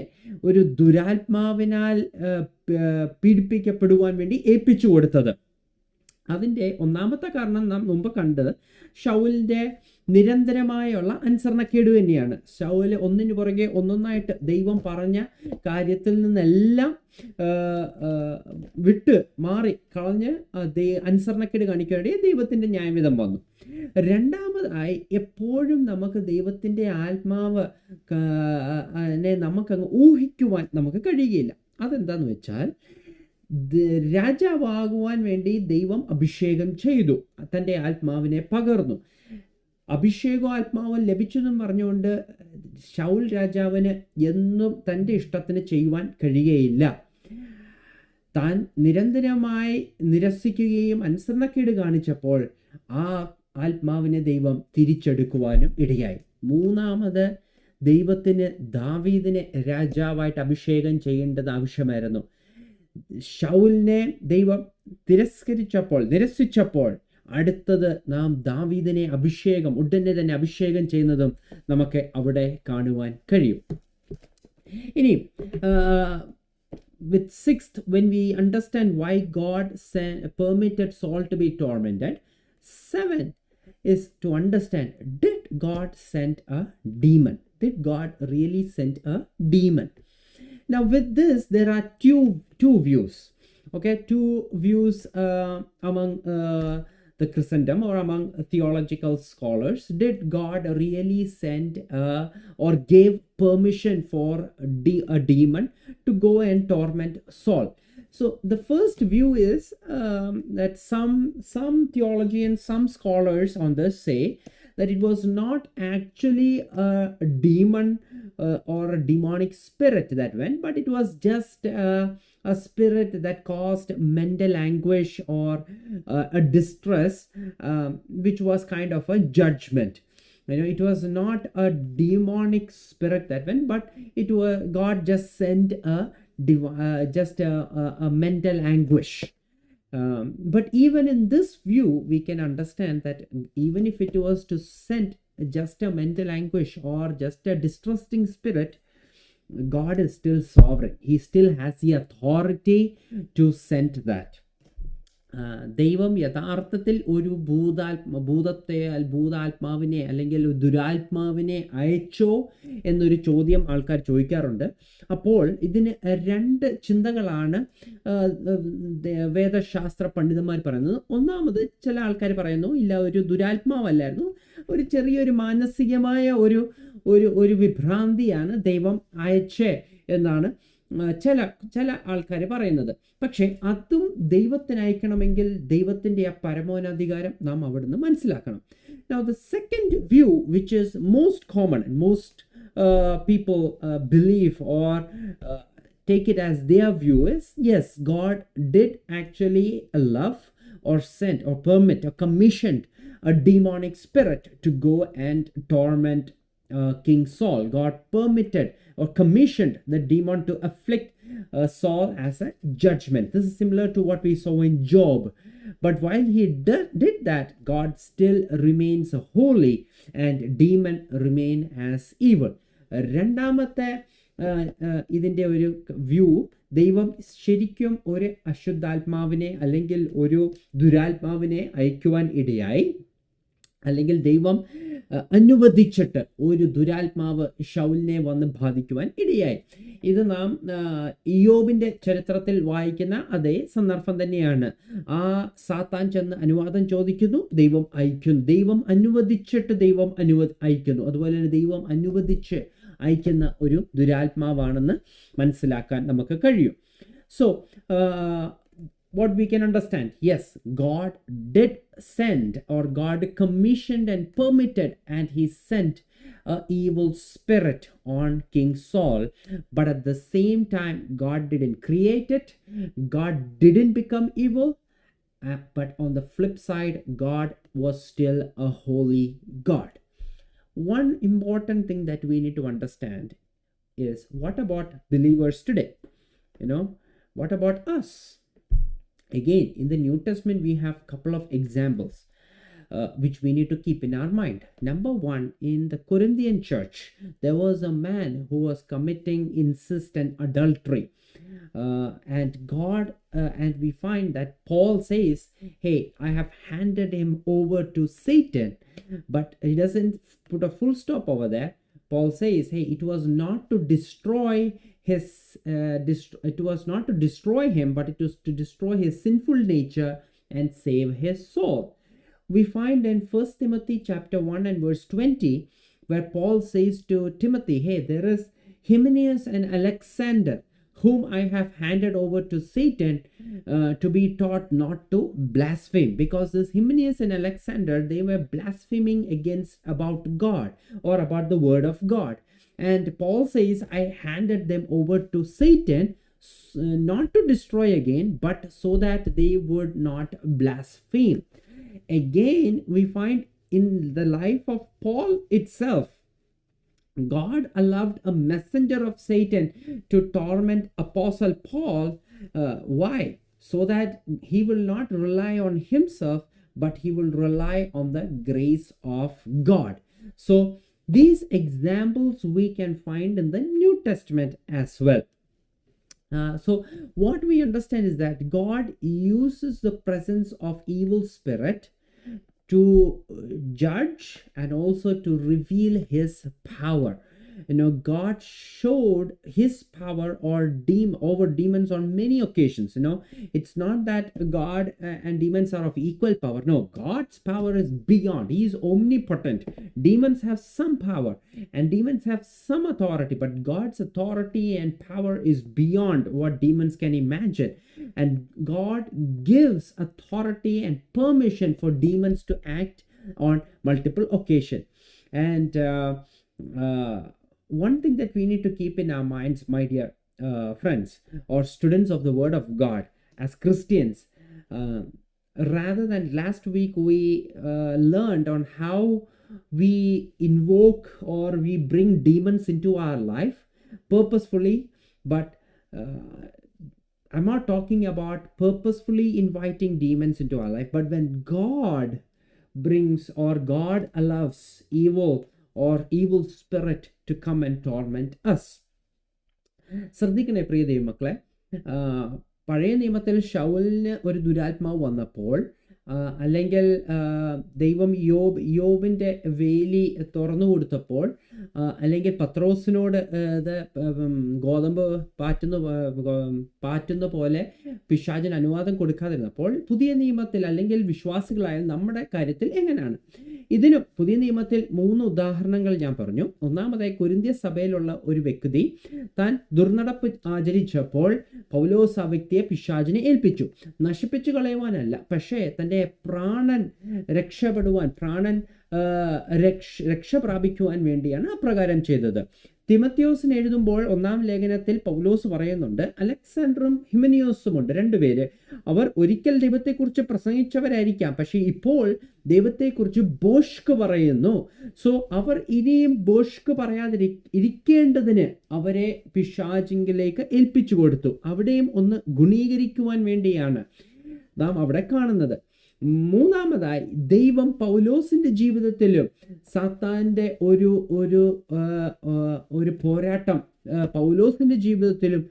ഒരു ദുരാത്മാവിനാൽ പീഡിപ്പിക്കപ്പെടുവാൻ വേണ്ടി ഏൽപ്പിച്ചു കൊടുത്തത്? അതിൻ്റെ ഒന്നാമത്തെ കാരണം നാം മുമ്പ് കണ്ടത് ശൗലിൻ്റെ നിരന്തരമായുള്ള അനുസരണക്കേട് തന്നെയാണ്. ശൗല് ഒന്നിനു പുറകെ ഒന്നൊന്നായിട്ട് ദൈവം പറഞ്ഞ കാര്യത്തിൽ നിന്നെല്ലാം വിട്ട് മാറി കളഞ്ഞ് അനുസരണക്കേട് കാണിക്കാതെ ദൈവത്തിൻ്റെ ന്യായവിധം വന്നു. രണ്ടാമതായി, എപ്പോഴും നമുക്ക് ദൈവത്തിൻ്റെ ആത്മാവ് നമുക്കങ്ങ് ഊഹിക്കുവാൻ നമുക്ക് കഴിയുകയില്ല. അതെന്താന്ന് വെച്ചാൽ, രാജാവാകുവാൻ വേണ്ടി ദൈവം അഭിഷേകം ചെയ്തു, തൻ്റെ ആത്മാവിനെ പകർന്നു. അഭിഷേകവും ആത്മാവും ലഭിച്ചെന്നും പറഞ്ഞുകൊണ്ട് ശൗൽ രാജാവിന് എന്നും തൻ്റെ ഇഷ്ടത്തിന് ചെയ്യുവാൻ കഴിയുകയില്ല. താൻ നിരന്തരമായി നിരസിക്കുകയും അനുസരണക്കേട് കാണിച്ചപ്പോൾ ആ ആത്മാവിനെ ദൈവം തിരിച്ചെടുക്കുവാനും ഇടയായി. മൂന്നാമത്, ദൈവത്തിന് ദാവീദിനെ രാജാവായിട്ട് അഭിഷേകം ചെയ്യേണ്ടത് ആവശ്യമായിരുന്നു. ശൗലിനെ ദൈവം നിരസിച്ചപ്പോൾ അടുത്തത് നാം ദാവീദിനെ ഉടനെ തന്നെ അഭിഷേകം ചെയ്യുന്നതും നമുക്ക് അവിടെ കാണുവാൻ കഴിയും. ഇനി with 6th, when we understand why God permitted Saul to be tormented, 7 is to understand, did God send a demon? Did God really send a demon? Now with this, there are two views. Okay, two views among the Christendom or among theological scholars. Did God really send or gave permission for a demon to go and torment Saul? So the first view is that some theologians, some scholars on this say that it was not actually a demon or a demonic spirit that went, but it was just a spirit that caused mental anguish or a distress, which was kind of a judgment. It was not a demonic spirit that went, but God just sent a mental anguish. But even in this view, we can understand that even if it was to send just a mental anguish or just a distressing spirit, God is still sovereign. He still has the authority to send that. ദൈവം യഥാർത്ഥത്തിൽ ഒരു ഭൂതാത്മാവിനെ അല്ലെങ്കിൽ ഒരു ദുരാത്മാവിനെ അയച്ചോ എന്നൊരു ചോദ്യം ആൾക്കാർ ചോദിക്കാറുണ്ട്. അപ്പോൾ ഇതിന് രണ്ട് ചിന്തകളാണ് വേദശാസ്ത്ര പണ്ഡിതന്മാർ പറയുന്നത്. ഒന്നാമത്, ചില ആൾക്കാർ പറയുന്നു ഇല്ല, ഒരു ദുരാത്മാവല്ലായിരുന്നു, ഒരു ചെറിയൊരു മാനസികമായ ഒരു വിഭ്രാന്തിയാണ് ദൈവം അയച്ചേ എന്നാണ് ചില ആൾക്കാർ പറയുന്നത്. പക്ഷേ അതും ദൈവത്തിന് അയക്കണമെങ്കിൽ ദൈവത്തിൻ്റെ ആ പരമോന്നധികാരം നാം അവിടുന്ന് മനസ്സിലാക്കണം. Now the second view, which is most common and most people believe or take it as their view, is yes, God did actually love or sent or permit or commissioned a demonic spirit to go and torment King Saul. God permitted or commissioned the demon to afflict Saul as a judgment. This is similar to what we saw in Job. But while he did that, God still remains holy and demon remain as evil. രണ്ടാമത്തെ ഇതിൻ്റെ ഒരു view, ദൈവം ശരിക്കും ഒരു അശുദ്ധാത്മാവിനെ അല്ലെങ്കിൽ ഒരു ദുരാത്മാവിനെ അയക്കുവാൻ ഇടയായി, അല്ലെങ്കിൽ ദൈവം അനുവദിച്ചിട്ട് ഒരു ദുരാത്മാവ് ശൗലിനെ വന്ന് ബാധിക്കുവാൻ ഇടയായി. ഇത് നാം ഇയ്യോബിൻ്റെ ചരിത്രത്തിൽ വായിക്കുന്ന അതേ സന്ദർഭം തന്നെയാണ്. ആ സാത്താൻ ചെന്ന് അനുവാദം ചോദിക്കുന്നു, ദൈവം അയക്കുന്നു. ദൈവം അനുവദിച്ചിട്ട് ദൈവം അയക്കുന്നു. അതുപോലെ തന്നെ ദൈവം അനുവദിച്ച് അയക്കുന്ന ഒരു ദുരാത്മാവാണെന്ന് മനസ്സിലാക്കാൻ നമുക്ക് കഴിയും. So what we can understand, yes, God did send, or God commissioned and permitted, and he sent an evil spirit on King Saul, but at the same time God didn't create it, God didn't become evil, but on the flip side God was still a holy God. One important thing that we need to understand is, what about believers today? What about us? Again, in the New Testament, we have a couple of examples which we need to keep in our mind. Number one, in the Corinthian church, there was a man who was committing incest and adultery. And we find that Paul says, hey, I have handed him over to Satan. But he doesn't put a full stop over there. Paul says, hey, it was not to destroy him, but it was to destroy his sinful nature and save his soul. We find in 1 Timothy chapter 1 and verse 20, where Paul says to Timothy, hey, there is Hymenaeus and Alexander, whom I have handed over to Satan to be taught not to blaspheme. Because this Hymenaeus and Alexander, they were blaspheming about God or about the word of God. And Paul says, I handed them over to Satan, not to destroy again, but so that they would not blaspheme. Again, we find in the life of Paul itself, God allowed a messenger of Satan to torment Apostle Paul. Why? So that he will not rely on himself, but he will rely on the grace of God. So these examples we can find in the New Testament as well. So what we understand is that God uses the presence of evil spirit to judge and also to reveal his power. God showed his power over demons on many occasions. It's not that God and demons are of equal power. No, God's power is beyond. He is omnipotent. Demons have some power and demons have some authority, but God's authority and power is beyond what demons can imagine. And God gives authority and permission for demons to act on multiple occasions. And one thing that we need to keep in our minds, my dear friends or students of the Word of God, as Christians, rather than last week we learned on how we invoke or we bring demons into our life purposefully, but I'm not talking about purposefully inviting demons into our life, but when God brings or God allows evil spirit to come and torment us. ശ്രദ്ധിക്കണേ പ്രിയ ദൈവമക്കളെ, പഴയ നിയമത്തിൽ ശൗലിന് ഒരു ദുരാത്മാവ് വന്നപ്പോൾ അല്ലെങ്കിൽ ദൈവം യോബിൻ്റെ വേലി തുറന്നു കൊടുത്തപ്പോൾ അല്ലെങ്കിൽ പത്രോസിനോട് ഗോതമ്പ് പാറ്റുന്ന പോലെ പിശാചിന് അനുവാദം കൊടുക്കാതിരുന്നപ്പോൾ പുതിയ നിയമത്തിൽ അല്ലെങ്കിൽ വിശ്വാസികളായ നമ്മുടെ കാര്യത്തിൽ എങ്ങനെയാണ്? ഇതിന് പുതിയ നിയമത്തിൽ 3 ഉദാഹരണങ്ങൾ ഞാൻ പറഞ്ഞു. ഒന്നാമതായി കൊരിന്ത്യ സഭയിലുള്ള ഒരു വ്യക്തി താൻ ദുർനടപ്പ് ആചരിച്ചപ്പോൾ പൗലോസ് ആ വ്യക്തിയെ പിശാചിനെ ഏൽപ്പിച്ചു. നശിപ്പിച്ചു കളയുവാനല്ല, പക്ഷേ തൻ്റെ പ്രാണൻ രക്ഷപ്പെടുവാൻ, രക്ഷ പ്രാപിക്കുവാൻ വേണ്ടിയാണ് അപ്രകാരം ചെയ്തത്. തിമത്തിയോസിന് എഴുതുമ്പോൾ 1-ാം ലേഖനത്തിൽ പൗലോസ് പറയുന്നുണ്ട്, അലക്സാണ്ടറും ഹിമനിയോസും ഉണ്ട്, 2 പേര്. അവർ ഒരിക്കൽ ദൈവത്തെക്കുറിച്ച് പ്രസംഗിച്ചവരായിരിക്കാം, പക്ഷെ ഇപ്പോൾ ദൈവത്തെക്കുറിച്ച് ബോഷ്ക്ക് പറയുന്നു. സോ അവർ ഇനിയും ബോഷ്ക്ക് പറയാതിരിക്കേണ്ടതിന് അവരെ പിശാചിങ്കിലേക്ക് ഏൽപ്പിച്ചു കൊടുത്തു. അവിടെയും ഒന്ന് ഗുണീകരിക്കുവാൻ വേണ്ടിയാണ് നാം അവിടെ കാണുന്നത്. മൂന്നാമതായി ദൈവം പൗലോസിന്റെ ജീവിതത്തിലും സാത്താന്റെ ഒരു പോരാട്ടം പൗലോസിന്റെ ജീവിതത്തിലും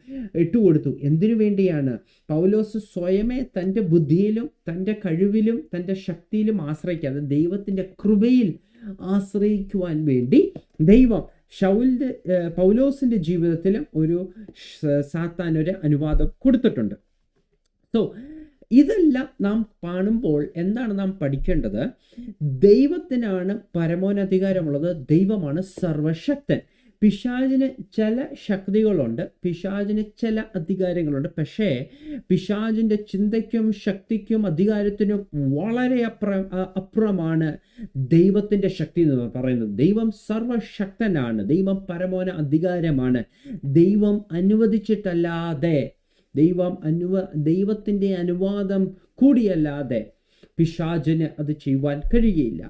ഇട്ടുകൊടുത്തു. എന്തിനു വേണ്ടിയാണ്? പൗലോസ് സ്വയമേ തൻ്റെ ബുദ്ധിയിലും തൻ്റെ കഴിവിലും തൻ്റെ ശക്തിയിലും ആശ്രയിക്കാതെ ദൈവത്തിൻ്റെ കൃപയിൽ ആശ്രയിക്കുവാൻ വേണ്ടി ദൈവം പൗലോസിന്റെ ജീവിതത്തിലും സാത്താൻ ഒരു അനുവാദം കൊടുത്തിട്ടുണ്ട്. സോ ഇതെല്ലാം നാം കാണുമ്പോൾ എന്താണ് നാം പഠിക്കേണ്ടത്? ദൈവത്തിനാണ് പരമോന്നധികാരമുള്ളത്. ദൈവമാണ് സർവശക്തൻ. പിശാചിന് ചില ശക്തികളുണ്ട്, പിശാചിന് ചില അധികാരങ്ങളുണ്ട്. പക്ഷേ പിശാചിൻ്റെ ചിന്തയ്ക്കും ശക്തിക്കും അധികാരത്തിനും വളരെ അപ്പുറമാണ് ദൈവത്തിൻ്റെ ശക്തി എന്ന് പറയുന്നത്. ദൈവം സർവശക്തനാണ്. ദൈവം പരമോന്ന അധികാരമാണ്. ദൈവം അനുവദിച്ചിട്ടല്ലാതെ, ദൈവത്തിൻ്റെ അനുവാദം കൂടിയല്ലാതെ പിശാചിന് അത് ചെയ്യുവാൻ കഴിയുകയില്ല.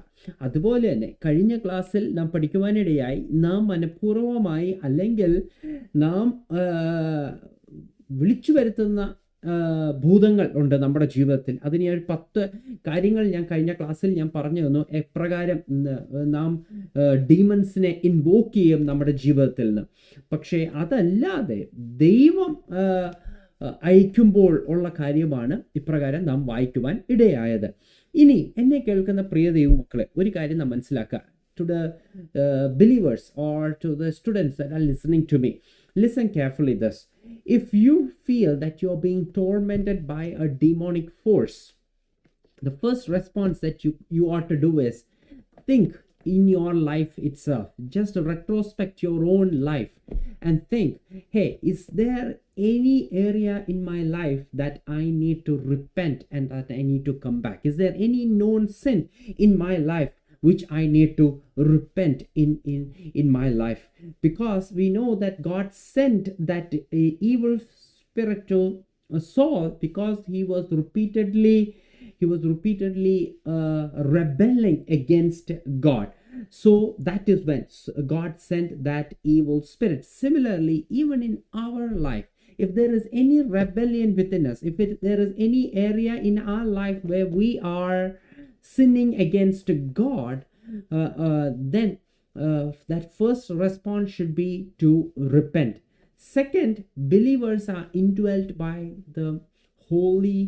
അതുപോലെ തന്നെ കഴിഞ്ഞ ക്ലാസ്സിൽ നാം പഠിക്കുവാനിടയായി, നാം മനഃപൂർവമായി അല്ലെങ്കിൽ നാം വിളിച്ചു വരുത്തുന്ന ഭൂതങ്ങൾ ഉണ്ട് നമ്മുടെ ജീവിതത്തിൽ. അതിന് ഒരു 10 കാര്യങ്ങൾ ഞാൻ കഴിഞ്ഞ ക്ലാസ്സിൽ ഞാൻ പറഞ്ഞു തന്നു, എപ്രകാരം നാം ഡീമൺസിനെ ഇൻവോക്ക് ചെയ്യും നമ്മുടെ ജീവിതത്തിൽ നിന്ന്. പക്ഷേ അതല്ലാതെ ദൈവം അയക്കുമ്പോൾ ഉള്ള കാര്യമാണ് ഇപ്രകാരം നാം വായിക്കുവാൻ ഇടയായത്. ഇനി എന്നെ കേൾക്കുന്ന പ്രിയ ദൈവമക്കളെ, ഒരു കാര്യം നാം മനസ്സിലാക്കുക. To the believers or to the students that are listening to me, listen carefully this. If you feel that you're being tormented by a demonic force, the first response that you ought to do is think in your life itself. Just retrospect your own life and think, hey, is there any area in my life that I need to repent and that I need to come back? Is there any known sin in my life which I need to repent in my life? Because we know that God sent that evil spirit to Saul because he was repeatedly rebelling against God. So that is when God sent that evil spirit. Similarly, even in our life, if there is any rebellion within us, if there is any area in our life where we are sinning against God, then that first response should be to repent. Second, believers are indwelt by the Holy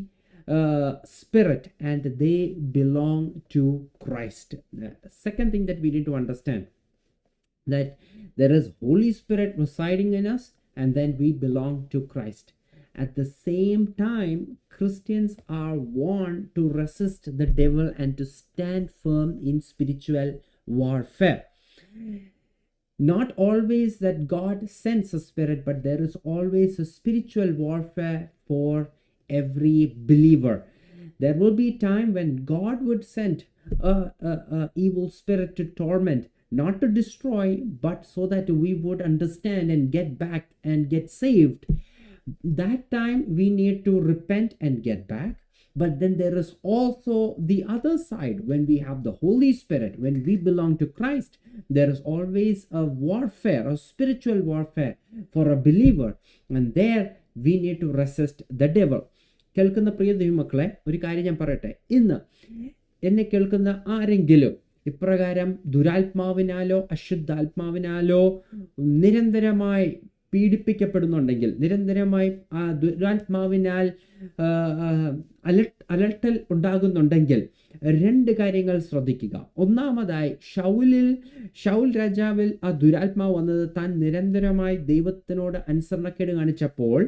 Spirit and they belong to Christ. Second thing that we need to understand, that there is Holy Spirit residing in us and then we belong to Christ. At the same time, Christians are warned to resist the devil and to stand firm in spiritual warfare. Not always that God sends a spirit, but there is always a spiritual warfare for every believer. There will be time when God would send a evil spirit to torment, not to destroy, but so that we would understand and get back and get saved. That time we need to repent and get back. But then there is also the other side. When we have the Holy Spirit, when we belong to Christ, there is always a warfare, a spiritual warfare for a believer. And there we need to resist the devil. കേൾക്കുന്ന പ്രിയ ദൈവമക്കളെ, ഒരു കാര്യം ഞാൻ പറയട്ടെ. ഇന്ന് എന്നെ കേൾക്കുന്ന ആരെങ്കിലും ഇപ്രകാരം ദുരാത്മാവിനാലോ അശുദ്ധാത്മാവിനാലോ നിരന്തരമായി പീഡിപ്പിക്കപ്പെടുന്നുണ്ടെങ്കിൽ, നിരന്തരമായി ആ ദുരാത്മാവിനാൽ അലട്ടൽ ഉണ്ടാകുന്നുണ്ടെങ്കിൽ, രണ്ട് കാര്യങ്ങൾ ശ്രദ്ധിക്കുക. ഒന്നാമതായി, ഷൗൽ രാജാവിൽ ആ ദുരാത്മാവ് വന്നത് താൻ നിരന്തരമായി ദൈവത്തിനോട് അനുസരണക്കേട് കാണിച്ചപ്പോൾ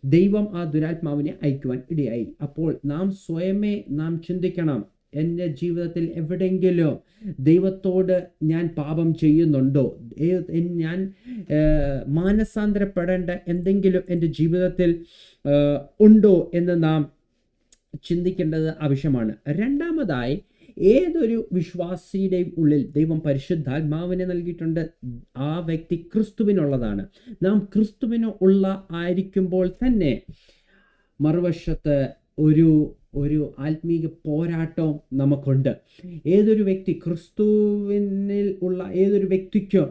ദൈവം ആ ദുരാത്മാവിനെ അയക്കുവാൻ ഇടയായി. അപ്പോൾ നാം ചിന്തിക്കണം, എൻ്റെ ജീവിതത്തിൽ എവിടെയെങ്കിലും ദൈവത്തോട് ഞാൻ പാപം ചെയ്യുന്നുണ്ടോ, ഞാൻ മാനസാന്തരപ്പെടേണ്ട എന്തെങ്കിലും എൻ്റെ ജീവിതത്തിൽ ഉണ്ടോ എന്ന് നാം ചിന്തിക്കേണ്ടത് ആവശ്യമാണ്. രണ്ടാമതായി, ഏതൊരു വിശ്വാസിയുടെയും ഉള്ളിൽ ദൈവം പരിശുദ്ധാത്മാവിനെ നൽകിയിട്ടുണ്ട്. ആ വ്യക്തി ക്രിസ്തുവിനുള്ളതാണ്. നാം ക്രിസ്തുവിന് ഉള്ള ആയിരിക്കുമ്പോൾ തന്നെ മറുവശത്ത് ഒരു ആത്മീക പോരാട്ടം നമുക്കുണ്ട്. ഏതൊരു വ്യക്തി ക്രിസ്തുവിനിൽ ഉള്ള ഏതൊരു വ്യക്തിക്കും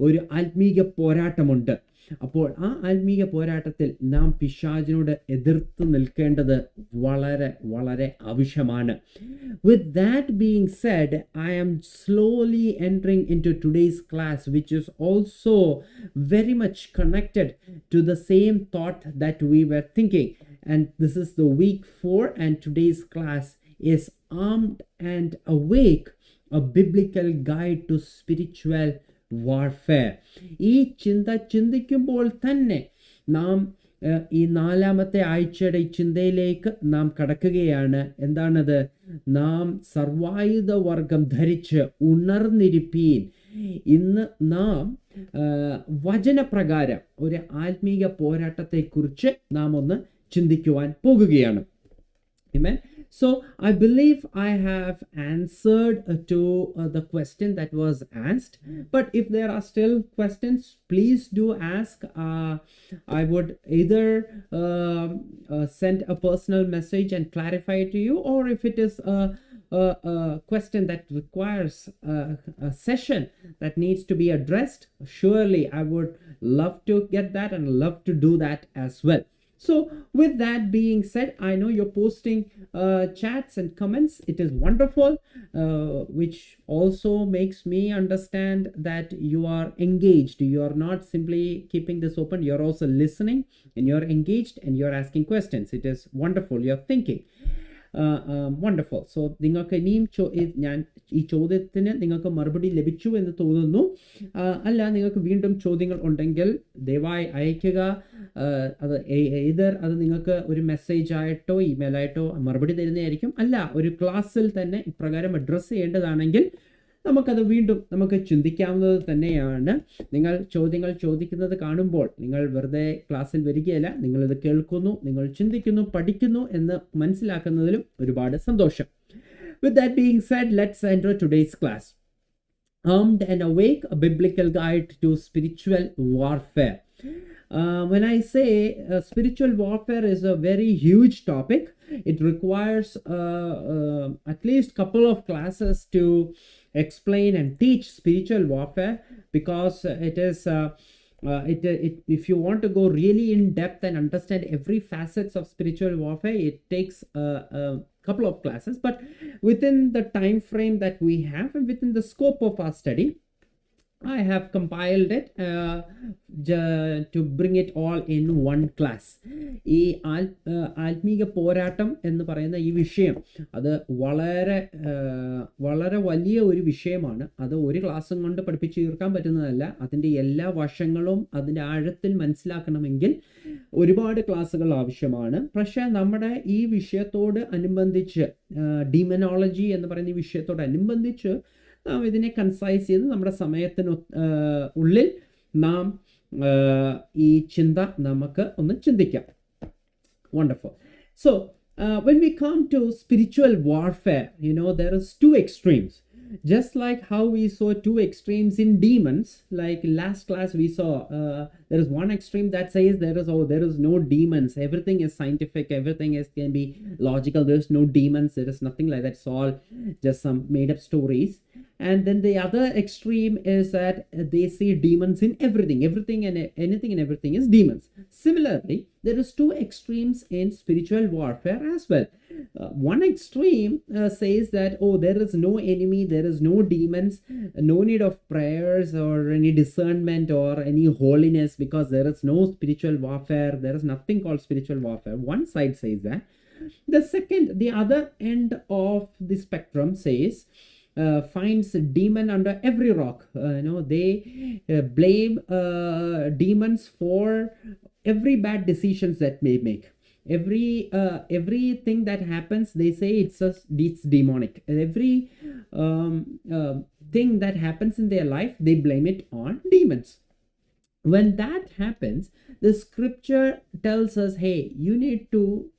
ഒരു ആത്മീക പോരാട്ടമുണ്ട്. അപ്പോൾ ആ ആത്മീക പോരാട്ടത്തിൽ നാം പിശാചിനോട് എതിർത്ത് നിൽക്കേണ്ടത് വളരെ വളരെ ആവശ്യമാണ്. With that being said, I am slowly entering into today's class, which is also very much connected to the same thought that we were thinking. And this is the week 4, and today's class is Armed and Awake, a biblical guide to spiritual warfare. ഈ ചിന്തിക്കുമ്പോൾ തന്നെ നാം ഈ 4-ാമത്തെ ആഴ്ചയുടെ ഈ ചിന്തയിലേക്ക് നാം കടക്കുകയാണ്. എന്താണത്? നാം സർവായുധ വർഗം ധരിച്ച് ഉണർന്നിരിപ്പീൻ. ഇന്ന് നാം വചനപ്രകാരം ഒരു ആത്മീക പോരാട്ടത്തെക്കുറിച്ച് നാം ഒന്ന് ചിന്തിക്കുവാൻ പോകുകയാണ്. Amen. So I believe I have answered to the question that was asked, but if there are still questions, please do ask. I would either send a personal message and clarify it to you, or if it is a question that requires a session that needs to be addressed, surely I would love to get that and love to do that as well. So with that being said, I know you're posting chats and comments. It is wonderful, which also makes me understand that you are engaged. You are not simply keeping this open, you're also listening, and you're engaged, and you're asking questions. It is wonderful. You're thinking. Wonderful. So നിങ്ങൾക്ക് ഇനിയും ഞാൻ ഈ ചോദ്യത്തിന് നിങ്ങൾക്ക് മറുപടി ലഭിച്ചു എന്ന് തോന്നുന്നു. അല്ല, നിങ്ങൾക്ക് വീണ്ടും ചോദ്യങ്ങൾ ഉണ്ടെങ്കിൽ ദയവായി അയയ്ക്കുക. അത് നിങ്ങൾക്ക് ഒരു മെസ്സേജ് ആയിട്ടോ ഇമെയിലായിട്ടോ മറുപടി തരുന്നതായിരിക്കും. അല്ല, ഒരു ക്ലാസ്സിൽ തന്നെ ഇപ്രകാരം അഡ്രസ്സ് ചെയ്യേണ്ടതാണെങ്കിൽ നമുക്ക് ചിന്തിക്കാവുന്നത് തന്നെയാണ്. നിങ്ങൾ ചോദ്യങ്ങൾ ചോദിക്കുന്നത് കാണുമ്പോൾ നിങ്ങൾ വെറുതെ ക്ലാസ്സിൽ വരികയല്ല, നിങ്ങളിത് കേൾക്കുന്നു, നിങ്ങൾ ചിന്തിക്കുന്നു, പഠിക്കുന്നു എന്ന് മനസ്സിലാക്കുന്നതിലും ഒരുപാട് സന്തോഷം. With that being said, let's enter today's class. Armed and Awake, a biblical guide to spiritual warfare. When I say spiritual warfare is a very huge topic, it requires at least couple of classes to explain and teach spiritual warfare, because it is if you want to go really in depth and understand every facets of spiritual warfare, it takes a couple of classes. But within the time frame that we have and within the scope of our study, I have compiled it to bring it all in one class. ഈ ആത്മീക പോരാട്ടം എന്ന് പറയുന്ന ഈ വിഷയം അത് വളരെ വളരെ വലിയ ഒരു വിഷയമാണ്. അത് ഒരു ക്ലാസ്സും കൊണ്ട് പഠിപ്പിച്ചു തീർക്കാൻ പറ്റുന്നതല്ല. അതിൻ്റെ എല്ലാ വശങ്ങളും അതിൻ്റെ ആഴത്തിൽ മനസ്സിലാക്കണമെങ്കിൽ ഒരുപാട് ക്ലാസ്സുകൾ ആവശ്യമാണ്. പക്ഷേ നമ്മുടെ ഈ വിഷയത്തോട് അനുബന്ധിച്ച് ഡീമനോളജി എന്ന് പറയുന്ന ഈ വിഷയത്തോട് അനുബന്ധിച്ച് നാം ഇതിനെ കൺസൈസ് ചെയ്ത് നമ്മുടെ സമയത്തിന് ഉള്ളിൽ നാം ഈ ചിന്ത നമുക്ക് ഒന്ന് ചിന്തിക്കാം. Wonderful. So when we come to spiritual warfare, there is two extremes. Just like how we saw two extremes in demons, like last class we saw there is one extreme that says there is no demons, everything is scientific, everything can be logical, there is no demons, there is nothing like that, it's all just some made up stories. And then the other extreme is that they see demons in everything. Everything and anything and everything is demons. Similarly, there is two extremes in spiritual warfare as well. One extreme says that, oh, there is no enemy, there is no demons, no need of prayers or any discernment or any holiness, because there is no spiritual warfare, there is nothing called spiritual warfare. One side says that. The other end of the spectrum says, finds a demon under every rock. They blame demons for every bad decisions that they make. Everything that happens, they say it's demonic. Every thing that happens in their life, they blame it on demons. When that happens, the scripture tells us, hey, you need to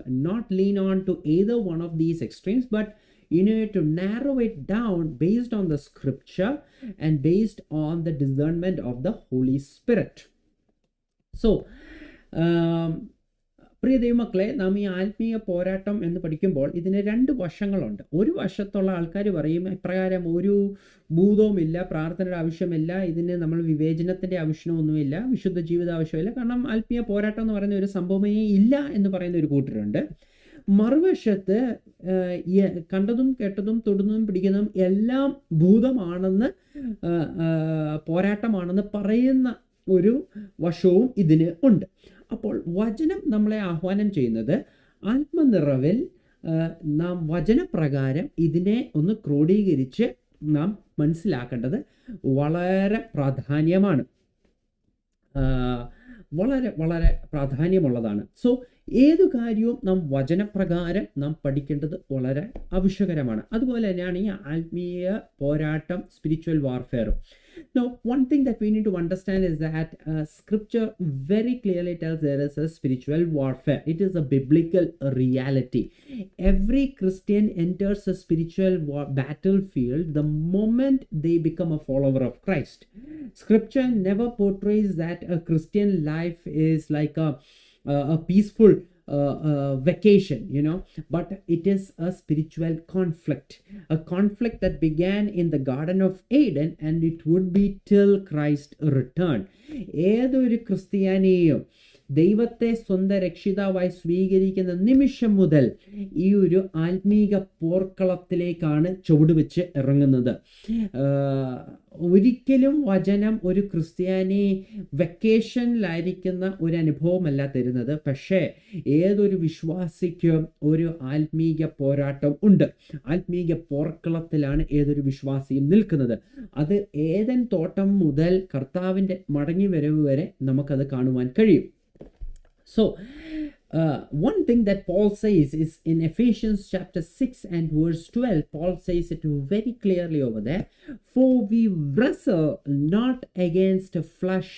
not lean on to either one of these extremes, but you need to narrow it down based on the scripture and based on the discernment of the Holy Spirit. So, പ്രിയ ദൈവമക്കളെ, നാം ഈ ആത്മീയ പോരാട്ടം എന്ന് പഠിക്കുമ്പോൾ ഇതിന് രണ്ട് വശങ്ങളുണ്ട്. ഒരു വശത്തുള്ള ആൾക്കാർ പറയും, ഇപ്രകാരം ഒരു ഭൂതവുമില്ല, പ്രാർത്ഥനയുടെ ആവശ്യമില്ല, ഇതിന് നമ്മൾ വിവേചനത്തിൻ്റെ ആവശ്യമൊന്നുമില്ല, വിശുദ്ധ ജീവിത ആവശ്യമില്ല, കാരണം ആത്മീയ പോരാട്ടം എന്ന് പറയുന്ന ഒരു സംഭവമേ ഇല്ല എന്ന് പറയുന്ന ഒരു കൂട്ടരുണ്ട്. മറുവശത്ത് കണ്ടതും കേട്ടതും തൊടുന്നതും പിടിക്കുന്നതും എല്ലാം ഭൂതമാണെന്ന്, പോരാട്ടമാണെന്ന് പറയുന്ന ഒരു വശവും ഇതിന് ഉണ്ട്. അപ്പോൾ വചനം നമ്മളെ ആഹ്വാനം ചെയ്യുന്നത്, ആത്മനിറവിൽ നാം വചനപ്രകാരം ഇതിനെ ഒന്ന് ക്രോഡീകരിച്ച് നാം മനസ്സിലാക്കേണ്ടത് വളരെ പ്രാധാന്യമാണ്, വളരെ വളരെ പ്രാധാന്യമുള്ളതാണ്. സോ ഏതു കാര്യവും നാം വചനപ്രകാരം നാം പഠിക്കേണ്ടത് വളരെ ആവശ്യകരമാണ്. അതുപോലെ തന്നെയാണ് ഈ ആത്മീയ പോരാട്ടം, spiritual വാർഫെയറും. Now, one thing that we need to understand is that scripture very clearly tells there is a spiritual warfare. It is a biblical reality. Every Christian enters a spiritual battlefield the moment they become a follower of Christ. Scripture never portrays that a Christian life is like a peaceful vacation, but it is a spiritual conflict, a conflict that began in the Garden of Eden, and it would be till Christ returned. ഏതൊരു ക്രിസ്ത്യാനിയും ദൈവത്തെ സ്വന്തം രക്ഷിതാവായി സ്വീകരിക്കുന്ന നിമിഷം മുതൽ ഈ ഒരു ആത്മീക പോർക്കളത്തിലേക്കാണ് ചുവടുവെച്ച് ഇറങ്ങുന്നത്. ഒരിക്കലും വചനം ഒരു ക്രിസ്ത്യാനി വെക്കേഷനിലായിരിക്കുന്ന ഒരു അനുഭവമല്ല തരുന്നത്. പക്ഷേ ഏതൊരു വിശ്വാസിക്കും ഒരു ആത്മീക പോരാട്ടം ഉണ്ട്. ആത്മീക പോർക്കളത്തിലാണ് ഏതൊരു വിശ്വാസിയും നിൽക്കുന്നത്. അത് ഏദൻ തോട്ടം മുതൽ കർത്താവിൻ്റെ മടങ്ങി വരവ് വരെ നമുക്കത് കാണുവാൻ കഴിയും. So, one thing that Paul says is in Ephesians chapter 6 and verse 12, Paul says it very clearly over there, for we wrestle not against flesh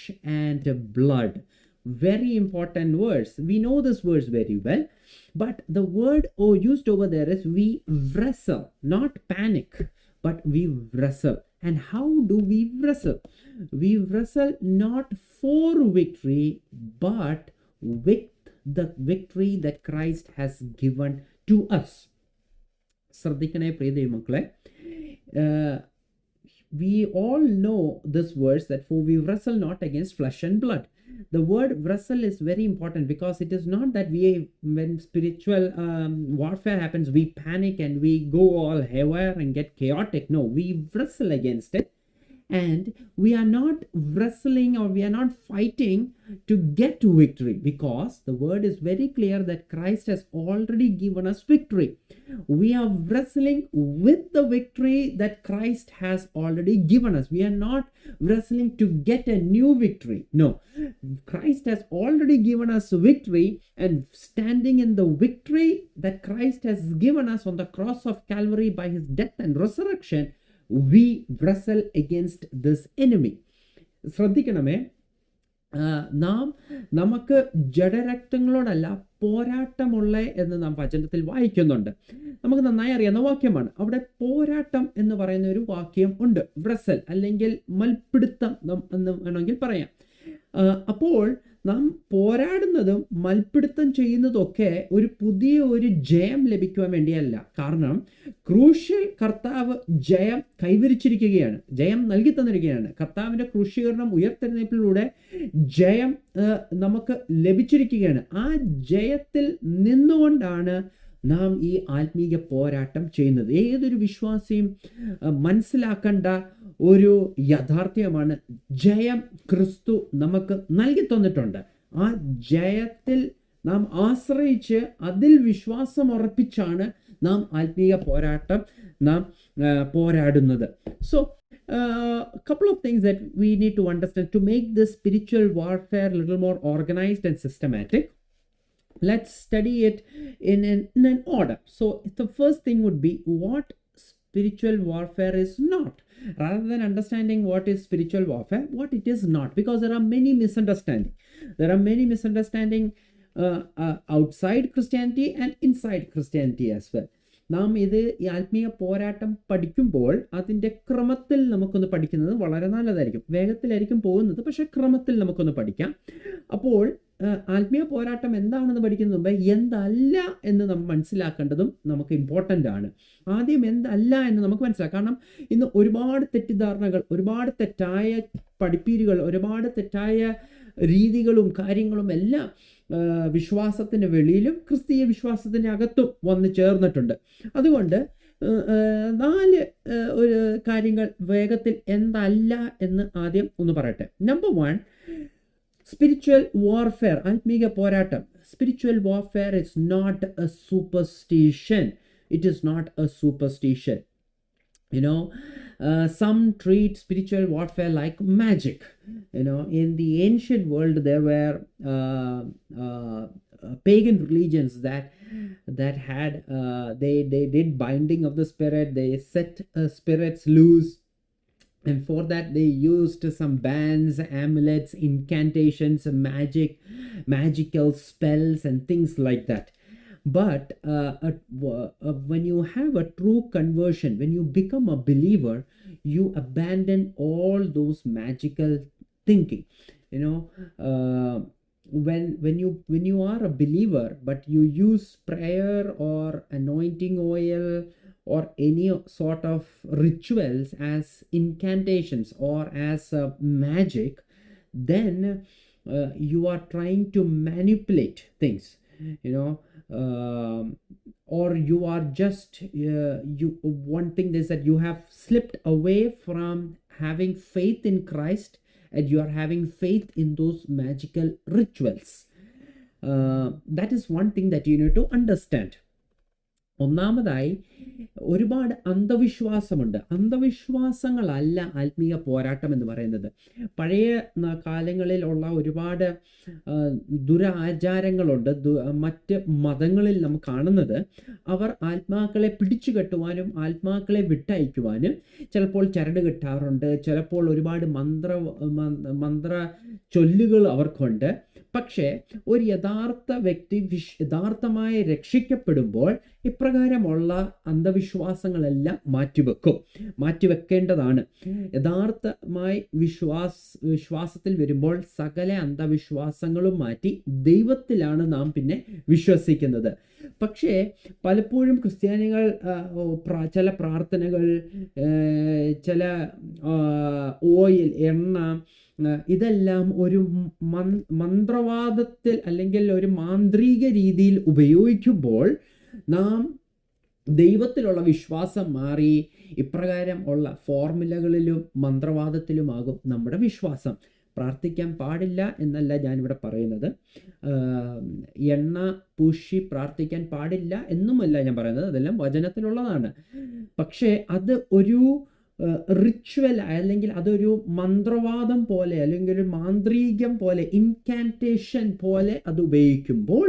and blood. Very important verse. We know this verse very well, but the word used over there is we wrestle, not panic, but we wrestle. And how do we wrestle? We wrestle not for victory, but with the victory that Christ has given to us. ശ്രദ്ധിക്കണേ പ്രിയ ദൈവമക്കളെ, we all know this verse that for we wrestle not against flesh and blood. The word wrestle is very important because it is not that when spiritual warfare happens, we panic and we go all haywire and get chaotic. No, we wrestle against it. And we are not wrestling or we are not fighting to get to victory, because the word is very clear that Christ has already given us victory. We are wrestling with the victory that Christ has already given us. We are not wrestling to get a new victory. No, Christ has already given us victory, and standing in the victory that Christ has given us on the cross of Calvary by his death and resurrection, we wrestle against this enemy. ശ്രദ്ധിക്കണമേ, നമുക്ക് ജഡരക്തങ്ങളോടല്ല പോരാട്ടമുള്ള എന്ന് നാം വചനത്തിൽ വായിക്കുന്നുണ്ട്. നമുക്ക് നന്നായി അറിയാവുന്ന വാക്യമാണ്. അവിടെ പോരാട്ടം എന്ന് പറയുന്ന ഒരു വാക്യം ഉണ്ട്. വ്രസൽ അല്ലെങ്കിൽ മൽപിടുത്തം എന്ന് വേണമെങ്കിൽ പറയാം. അപ്പോൾ നാം പോരാടുന്നതും മൽപ്പിടുത്തം ചെയ്യുന്നതൊക്കെ ഒരു പുതിയ ഒരു ജയം ലഭിക്കുവാൻ വേണ്ടിയല്ല. കാരണം ക്രൂശിൽ കർത്താവ് ജയം കൈവരിച്ചിരിക്കുകയാണ്, ജയം നൽകി തന്നിരിക്കുകയാണ്. കർത്താവിൻ്റെ ക്രൂശീകരണം ഉയർത്തെഴുന്നേൽപ്പിലൂടെ ജയം നമുക്ക് ലഭിച്ചിരിക്കുകയാണ്. ആ ജയത്തിൽ നിന്നുകൊണ്ടാണ് നാം ഈ ആത്മീയ പോരാട്ടം ചെയ്യുന്നത്. ഏതൊരു വിശ്വാസിയും മനസ്സിലാക്കേണ്ട ഒരു യാഥാർത്ഥ്യമാണ്, ജയം ക്രിസ്തു നമുക്ക് നൽകി തന്നിട്ടുണ്ട്. ആ ജയത്തിൽ നാം ആശ്രയിച്ച് അതിൽ വിശ്വാസം ഉറപ്പിച്ചാണ് നാം ആത്മീയ പോരാട്ടം നാം പോരാടുന്നത്. So couple of things that we need to understand to make this spiritual warfare a little more organized and systematic. Let's study it in an order. So the first thing would be what spiritual warfare is not. Rather than understanding what is spiritual warfare, what it is not, because there are many misunderstandings. There are many misunderstandings outside Christianity and inside Christianity as well. നാം ഇത് ഈ ആത്മീയ പോരാട്ടം പഠിക്കുമ്പോൾ അതിൻ്റെ ക്രമത്തിൽ നമുക്കൊന്ന് പഠിക്കുന്നത് വളരെ നല്ലതായിരിക്കും. വേഗത്തിലായിരിക്കും പോകുന്നത്, പക്ഷേ ക്രമത്തിൽ നമുക്കൊന്ന് പഠിക്കാം. അപ്പോൾ ആത്മീയ പോരാട്ടം എന്താണെന്ന് പഠിക്കുന്ന മുമ്പ് എന്തല്ല എന്ന് നമ്മൾ മനസ്സിലാക്കേണ്ടതും നമുക്ക് ഇമ്പോർട്ടൻ്റ് ആണ്. ആദ്യം എന്തല്ല എന്ന് നമുക്ക് മനസ്സിലാക്കാം. കാരണം ഇന്ന് ഒരുപാട് തെറ്റിദ്ധാരണകൾ, ഒരുപാട് തെറ്റായ പഠിപ്പീരുകൾ, ഒരുപാട് തെറ്റായ രീതികളും കാര്യങ്ങളും എല്ലാം വിശ്വാസത്തിൻ്റെ വെളിയിലും ക്രിസ്തീയ വിശ്വാസത്തിൻ്റെ അകത്തും വന്ന് ചേർന്നിട്ടുണ്ട്. അതുകൊണ്ട് 4 ഒരു കാര്യങ്ങൾ വേഗത്തിൽ എന്തല്ല എന്ന് ആദ്യം ഒന്ന് പറയട്ടെ. നമ്പർ 1, spiritual warfare, ആത്മീക പോരാട്ടം. Spiritual warfare is not a superstition. It is not a superstition. You know, some treat spiritual warfare like magic. You know, in the ancient world there were pagan religions that had they did binding of the spirit. They set spirits loose, and for that they used some bands, amulets, incantations, magical spells and things like that. But when you have a true conversion, when you become a believer, you abandon all those magical thinking. You know, when you are a believer but you use prayer or anointing oil or any sort of rituals as incantations or as magic, then you are trying to manipulate things, you know, or you are just one thing is that you have slipped away from having faith in Christ and you are having faith in those magical rituals. That is one thing that you need to understand. ഒന്നാമതായി ഒരുപാട് അന്ധവിശ്വാസമുണ്ട്. അന്ധവിശ്വാസങ്ങളല്ല ആത്മീയ പോരാട്ടം എന്ന് പറയുന്നത്. പഴയ കാലങ്ങളിലുള്ള ഒരുപാട് ദുരാചാരങ്ങളുണ്ട്. മറ്റ് മതങ്ങളിൽ നമുക്ക് കാണുന്നത് അവർ ആത്മാക്കളെ പിടിച്ചു കെട്ടുവാനും ആത്മാക്കളെ വിട്ടയക്കുവാനും ചിലപ്പോൾ ചരട് കെട്ടാറുണ്ട്, ചിലപ്പോൾ ഒരുപാട് മന്ത്ര ചൊല്ലുകൾ അവർക്കുണ്ട്. പക്ഷേ ഒരു യഥാർത്ഥ വ്യക്തി യഥാർത്ഥമായി രക്ഷിക്കപ്പെടുമ്പോൾ ഇപ്രകാരമുള്ള അന്ധവിശ്വാസങ്ങളെല്ലാം മാറ്റിവെക്കേണ്ടതാണ്. യഥാർത്ഥമായി വിശ്വാസത്തിൽ വരുമ്പോൾ സകല അന്ധവിശ്വാസങ്ങളും മാറ്റി ദൈവത്തിലാണ് നാം പിന്നെ വിശ്വസിക്കുന്നത്. പക്ഷേ പലപ്പോഴും ക്രിസ്ത്യാനികൾ ചില പ്രാർത്ഥനകൾ, ചില ഓയിൽ, എണ്ണ, ഇതെല്ലാം ഒരു മന്ത്രവാദത്തിൽ അല്ലെങ്കിൽ ഒരു മാന്ത്രിക രീതിയിൽ ഉപയോഗിക്കുമ്പോൾ നാം ദൈവത്തിലുള്ള വിശ്വാസം മാറി ഇപ്രകാരം ഉള്ള ഫോർമുലകളിലും മന്ത്രവാദത്തിലുമാകും നമ്മുടെ വിശ്വാസം. പ്രാർത്ഥിക്കാൻ പാടില്ല എന്നല്ല ഞാനിവിടെ പറയുന്നത്, എണ്ണ പൂശി പ്രാർത്ഥിക്കാൻ പാടില്ല എന്നുമല്ല ഞാൻ പറയുന്നത്, അതെല്ലാം വചനത്തിലുള്ളതാണ്. പക്ഷേ അത് ഒരു റിച്വൽ അല്ലെങ്കിൽ അതൊരു മന്ത്രവാദം പോലെ അല്ലെങ്കിൽ ഒരു മാന്ത്രികം പോലെ, ഇൻകാന്റേഷൻ പോലെ അത് ഉപയോഗിക്കുമ്പോൾ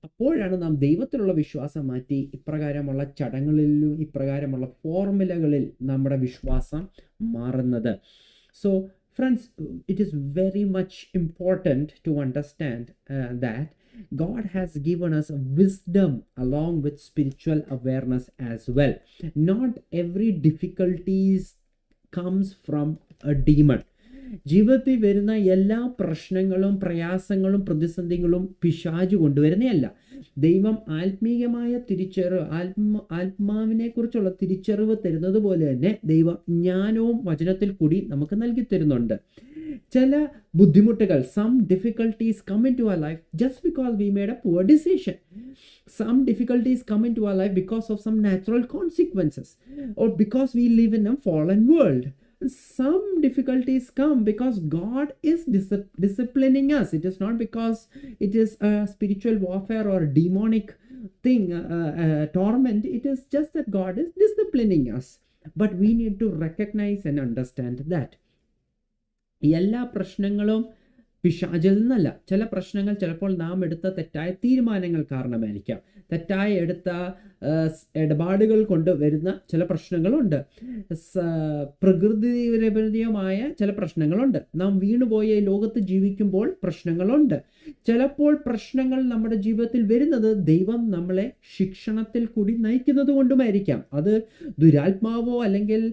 അപ്പോഴാണ് നാം ദൈവത്തിലുള്ള വിശ്വാസം മാറ്റി ഇപ്രകാരമുള്ള ചടങ്ങുകളിലും ഇപ്രകാരമുള്ള ഫോർമുലകളിൽ നമ്മുടെ വിശ്വാസം മാറുന്നത്. So friends, it is very much important to understand that God has given us wisdom along with spiritual awareness as well. Not every difficulties comes from a demon. ജീവിതത്തിൽ വരുന്ന എല്ലാ പ്രശ്നങ്ങളും പ്രയാസങ്ങളും പ്രതിസന്ധികളും പിശാച് കൊണ്ടുവരുന്നതല്ല. ദൈവം ആത്മീയമായ ആത്മാവിനെ കുറിച്ചുള്ള തിരിച്ചറിവ് തരുന്നത് പോലെ തന്നെ ദൈവം ജ്ഞാനവും വചനത്തിൽ കൂടി നമുക്ക് നൽകി തരുന്നുണ്ട്. ചില ബുദ്ധിമുട്ടുകൾ, some difficulties come into our life just because we made a poor decision. Some difficulties come into our life because of some natural consequences or because we live in a fallen world. Some difficulties come because God is disciplining us. It is not because it is a spiritual warfare or demonic thing, torment. It is just that God is disciplining us. But we need to recognize and understand that എല്ലാ പ്രശ്നങ്ങളും പിശാചിൽ നിന്നല്ല. ചില പ്രശ്നങ്ങൾ ചിലപ്പോൾ നാം എടുത്ത തെറ്റായ തീരുമാനങ്ങൾ കാരണമായിരിക്കാം. തെറ്റായ എടുത്ത ഇടപാടുകൾ കൊണ്ട് വരുന്ന ചില പ്രശ്നങ്ങളുണ്ട്. പ്രകൃതിപരമായ ചില പ്രശ്നങ്ങളുണ്ട്. നാം വീണുപോയ ലോകത്ത് ജീവിക്കുമ്പോൾ പ്രശ്നങ്ങളുണ്ട്. ചിലപ്പോൾ പ്രശ്നങ്ങൾ നമ്മുടെ ജീവിതത്തിൽ വരുന്നത് ദൈവം നമ്മളെ ശിക്ഷണത്തിൽ കൂടി നയിക്കുന്നത് കൊണ്ടുമായിരിക്കാം. അത് ദുരാത്മാവോ അല്ലെങ്കിൽ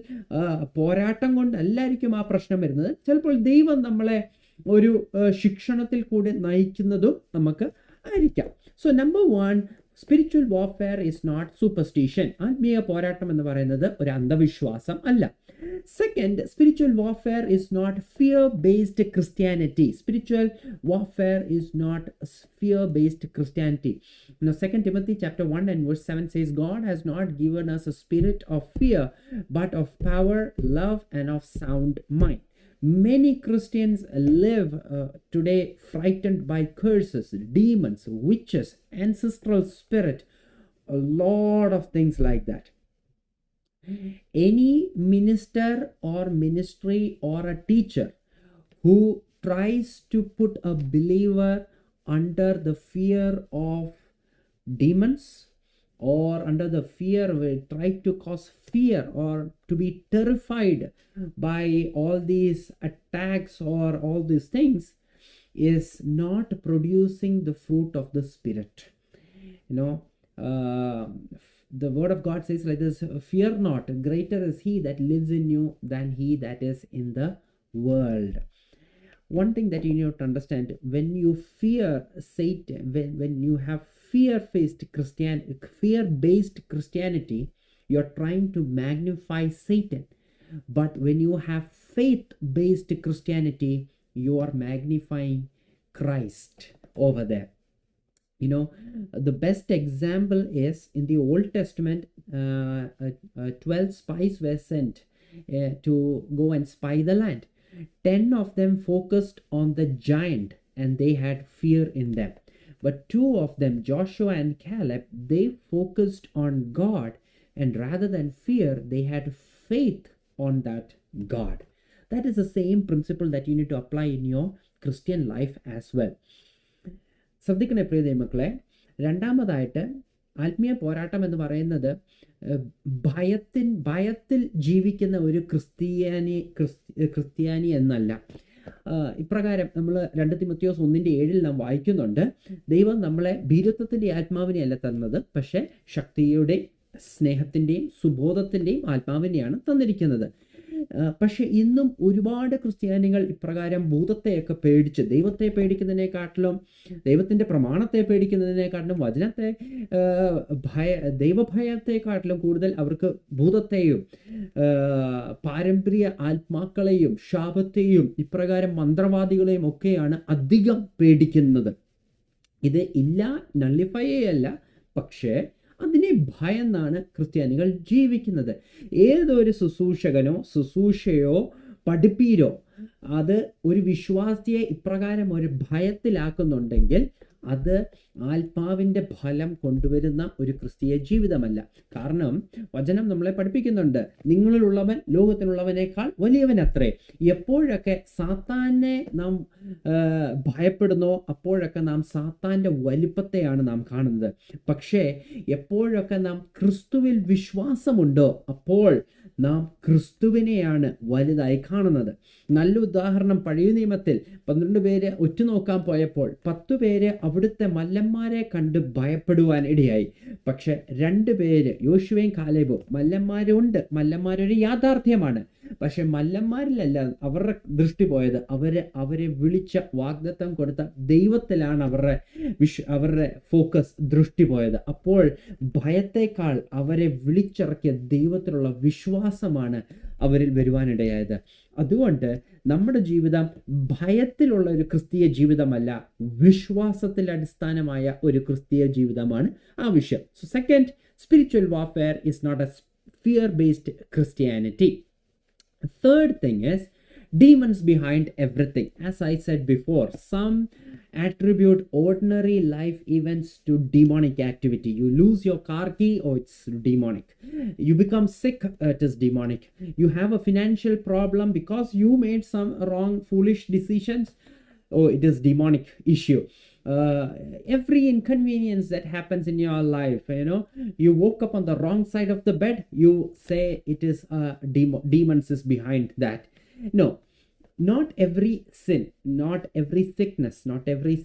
പോരാട്ടം കൊണ്ടല്ലായിരിക്കും ആ പ്രശ്നം വരുന്നത്. ചിലപ്പോൾ ദൈവം നമ്മളെ ഒരു ശിക്ഷണത്തിൽ കൂടി നയിക്കുന്നതും നമുക്ക് ആയിരിക്കാം. So number 1, spiritual warfare is not superstition. ആത്മീയ പോരാട്ടം എന്ന് പറയുന്നത് ഒരു അന്ധവിശ്വാസം അല്ല. Second, spiritual warfare is not fear based Christianity. Spiritual warfare is not fear based Christianity. Now 2 Timothy chapter 1 and verse 7 says, God has not given us a spirit of fear, but of power, love, and of sound mind. Many Christians live today frightened by curses, demons, witches, ancestral spirit, a lot of things like that. Any minister or ministry or a teacher who tries to put a believer under the fear of demons or under the fear, will try to cause fear or to be terrified by all these attacks or all these things, is not producing the fruit of the Spirit. The word of God says like this, fear not, greater is he that lives in you than he that is in the world. One thing that you need to understand, when you fear Satan, when you have fear-based Christianity, you're trying to magnify Satan. But when you have faith-based Christianity, you are magnifying Christ over there. The best example is in the Old Testament, 12 spies were sent to go and spy the land. 10 of them focused on the giant and they had fear in them. But 2 of them, Joshua and Caleb, they focused on God, and rather than fear, they had faith on that God. That is the same principle that you need to apply in your Christian life as well. ശ്രദ്ധിക്കണേ പ്രിയ ദൈവമക്കളെ, രണ്ടാമതായിട്ട് ആത്മീയ പോരാട്ടം എന്ന് പറയുന്നത് ഭയത്തിൽ ജീവിക്കുന്ന ഒരു ക്രിസ്ത്യാനി എന്നല്ല. ഇപ്രകാരം നമ്മൾ 2 തിമോത്തിയോസ് 1:7 നാം വായിക്കുന്നുണ്ട്, ദൈവം നമ്മളെ ഭീരുത്വത്തിൻ്റെ ആത്മാവിനെയല്ല തന്നത്, പക്ഷേ ശക്തിയുടെയും സ്നേഹത്തിൻ്റെയും സുബോധത്തിൻ്റെയും ആത്മാവിനെയാണ് തന്നിരിക്കുന്നത്. പക്ഷെ ഇന്നും ഒരുപാട് ക്രിസ്ത്യാനികൾ ഇപ്രകാരം ഭൂതത്തെയൊക്കെ പേടിച്ച്, ദൈവത്തെ പേടിക്കുന്നതിനെക്കാട്ടിലും ദൈവത്തിൻ്റെ പ്രമാണത്തെ പേടിക്കുന്നതിനെക്കാട്ടിലും വചനത്തെ ദൈവഭയത്തെക്കാട്ടിലും കൂടുതൽ അവർക്ക് ഭൂതത്തെയും പാരമ്പര്യ ആത്മാക്കളെയും ശാപത്തെയും ഇപ്രകാരം മന്ത്രവാദികളെയും ഒക്കെയാണ് അധികം പേടിക്കുന്നത്. ഇത് ഇല്ല, നള്ളിഫൈയല്ല, പക്ഷേ അതിനെ ഭയന്നാണ് ക്രിസ്ത്യാനികൾ ജീവിക്കുന്നത്. ഏതൊരു ശുശ്രൂഷയോ പഠിപ്പീരോ അത് ഒരു വിശ്വാസിയെ ഇപ്രകാരം ഒരു ഭയത്തിലാക്കുന്നുണ്ടെങ്കിൽ അത് ആത്മാവിൻ്റെ ഫലം കൊണ്ടുവരുന്ന ഒരു ക്രിസ്തീയ ജീവിതമല്ല. കാരണം വചനം നമ്മളെ പഠിപ്പിക്കുന്നുണ്ട്, നിങ്ങളിലുള്ളവൻ ലോകത്തിലുള്ളവനേക്കാൾ വലിയവനത്രേ. എപ്പോഴൊക്കെ സാത്താനെ നാം ഭയപ്പെടുന്നോ അപ്പോഴൊക്കെ നാം സാത്താൻ്റെ വലിപ്പത്തെയാണ് നാം കാണുന്നത്. പക്ഷേ എപ്പോഴൊക്കെ നാം ക്രിസ്തുവിൽ വിശ്വാസമുണ്ടോ അപ്പോൾ നാം ക്രിസ്തുവിനെയാണ് വലുതായി കാണുന്നത്. നല്ല ഉദാഹരണം, പഴയ നിയമത്തിൽ 12 പേര് ഒറ്റുനോക്കാൻ പോയപ്പോൾ 10 പേര് അവിടുത്തെ മല്ലന്മാരെ കണ്ട് ഭയപ്പെടുവാൻ ഇടയായി. പക്ഷെ 2 പേര്, യോശുവയും കാലേബും, മല്ലന്മാരുണ്ട്, മല്ലന്മാരൊരു യാഥാർത്ഥ്യമാണ്. പക്ഷെ മല്ലന്മാരിലല്ല അവരുടെ ദൃഷ്ടി പോയത്. അവരെ വിളിച്ച വാഗ്ദത്തം കൊടുത്ത ദൈവത്തിലാണ് അവരുടെ ഫോക്കസ്, ദൃഷ്ടി പോയത്. അപ്പോൾ ഭയത്തേക്കാൾ അവരെ വിളിച്ചിറക്കിയ ദൈവത്തിലുള്ള വിശ്വാസമാണ് അവരിൽ വരുവാനിടയായത്. അതുകൊണ്ട് നമ്മുടെ ജീവിതം ഭയത്തിലുള്ള ഒരു ക്രിസ്തീയ ജീവിതമല്ല, വിശ്വാസത്തിൽ അടിസ്ഥാനമായ ഒരു ക്രിസ്തീയ ജീവിതമാണ് ആവശ്യം. So second, spiritual warfare is not a fear-based Christianity. Third thing is demons behind everything. As I said before, some attribute ordinary life events to demonic activity. You lose your car key, oh, it's demonic. You become sick, it is demonic. You have a financial problem because you made some wrong, foolish decisions, oh, it is demonic issue. Every inconvenience that happens in your life, you woke up on the wrong side of the bed, you say it is demons is behind that. No, not every sin, not every sickness, not every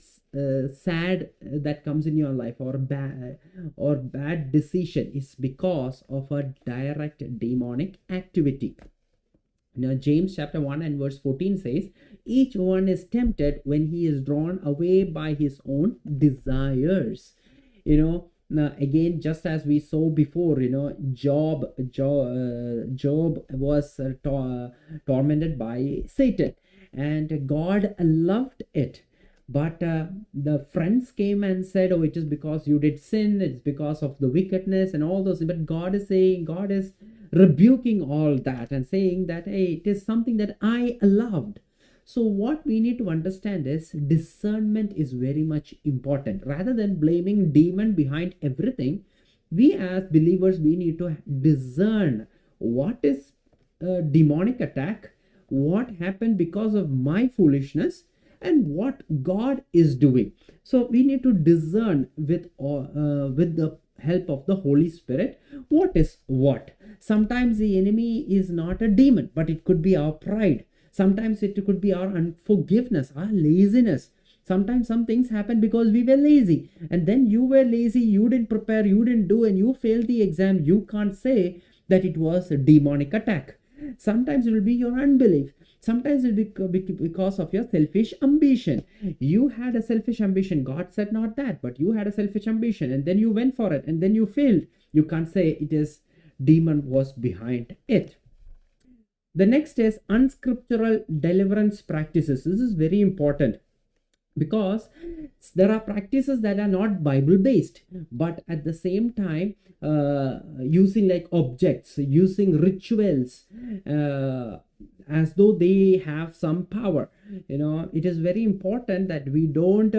sad that comes in your life or bad decision is because of a direct demonic activity. Now, James chapter 1 and verse 14 says, each one is tempted when he is drawn away by his own desires. Now, again, just as we saw before, Job was tormented by Satan, and God loved it. But the friends came and said, oh, it is because you did sin, it's because of the wickedness and all those. But God is saying, God is rebuking all that and saying that, hey, it is something that I loved. So what we need to understand is discernment is very much important. Rather than blaming demon behind everything, we as believers, we need to discern what is a demonic attack, what happened because of my foolishness, and what God is doing. So we need to discern with the help of the Holy Spirit what is what. Sometimes the enemy is not a demon, but it could be our pride. Sometimes it could be our unforgiveness, our laziness. Sometimes some things happen because we were lazy, and then you were lazy, you didn't prepare, you didn't do, and you failed the exam. You can't say that it was a demonic attack. Sometimes it will be your unbelief. Sometimes it will be because of your selfish ambition. You had a selfish ambition. God said not that, but you had a selfish ambition, and then you went for it, and then you failed. You can't say it is demon was behind it. The next is unscriptural deliverance practices. This is very important because there are practices that are not Bible based, but at the same time using like objects, using rituals as though they have some power. It is very important that we don't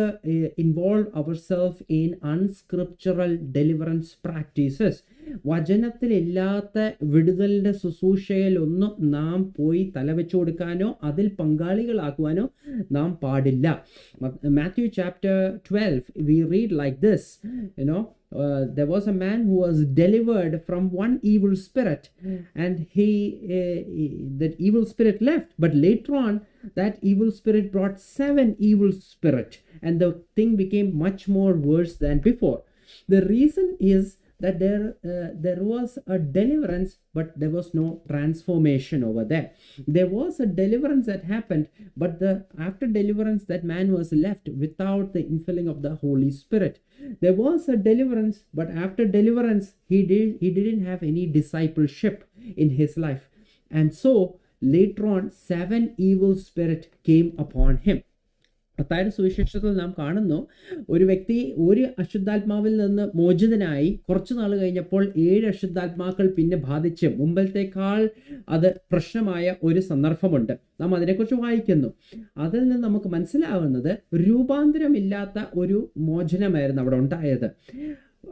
involve ourselves in unscriptural deliverance practices. വചനത്തിലില്ലാത്ത വിടുതലിന്റെ ശുശ്രൂഷയിലൊന്നും നാം പോയി തലവെച്ചു കൊടുക്കാനോ അതിൽ പങ്കാളികളാക്കുവാനോ നാം പാടില്ല. Matthew chapter 12 we read like this, there was a man who was delivered from one evil spirit, and that evil spirit left, but later on that evil spirit brought 7 evil spirits, and the thing became much more worse than before. The reason is that there was a deliverance, but there was no transformation over there. There was a deliverance that happened, but after deliverance that man was left without the infilling of the Holy Spirit. There was a deliverance, but after deliverance he didn't have any discipleship in his life, and so later on 7 evil spirits came upon him. മത്തായിയുടെ സുവിശേഷത്തിൽ നാം കാണുന്നു, ഒരു വ്യക്തി ഒരു അശുദ്ധാത്മാവിൽ നിന്ന് മോചിതനായി കുറച്ചു നാൾ കഴിഞ്ഞപ്പോൾ 7 അശുദ്ധാത്മാക്കൾ പിന്നെ ബാധിച്ച് മുമ്പത്തേക്കാൾ അത് പ്രശ്നമായ ഒരു സന്ദർഭമുണ്ട്. നാം അതിനെക്കുറിച്ച് വായിക്കുന്നു. അതിൽ നിന്ന് നമുക്ക് മനസ്സിലാവുന്നത് രൂപാന്തരമില്ലാത്ത ഒരു മോചനമായിരുന്നു അവിടെ ഉണ്ടായത്.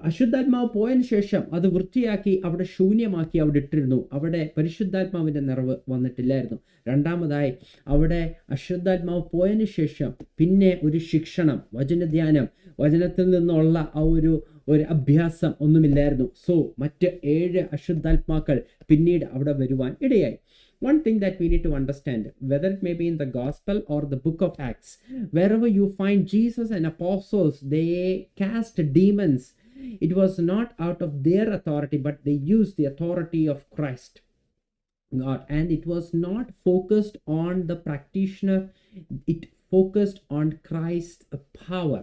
അശുദ്ധാത്മാവ് പോയതിനു ശേഷം അത് വൃത്തിയാക്കി അവിടെ ശൂന്യമാക്കി അവിടെ ഇട്ടിരുന്നു. അവിടെ പരിശുദ്ധാത്മാവിൻ്റെ നിറവ് വന്നിട്ടില്ലായിരുന്നു. രണ്ടാമതായി അവിടെ അശുദ്ധാത്മാവ് പോയതിനു ശേഷം പിന്നെ ഒരു ശിക്ഷണം, വചനധ്യാനം, വചനത്തിൽ നിന്നുള്ള ആ ഒരു അഭ്യാസം ഒന്നുമില്ലായിരുന്നു. സോ മറ്റ് 7 അശുദ്ധാത്മാക്കൾ പിന്നീട് അവിടെ വരുവാൻ ഇടയായി. One thing that we need to understand, whether it may be in the gospel or the book of Acts, wherever you find Jesus and apostles, they cast demons. It was not out of their authority, but they used the authority of Christ. God, and it was not focused on the practitioner, it focused on Christ's power.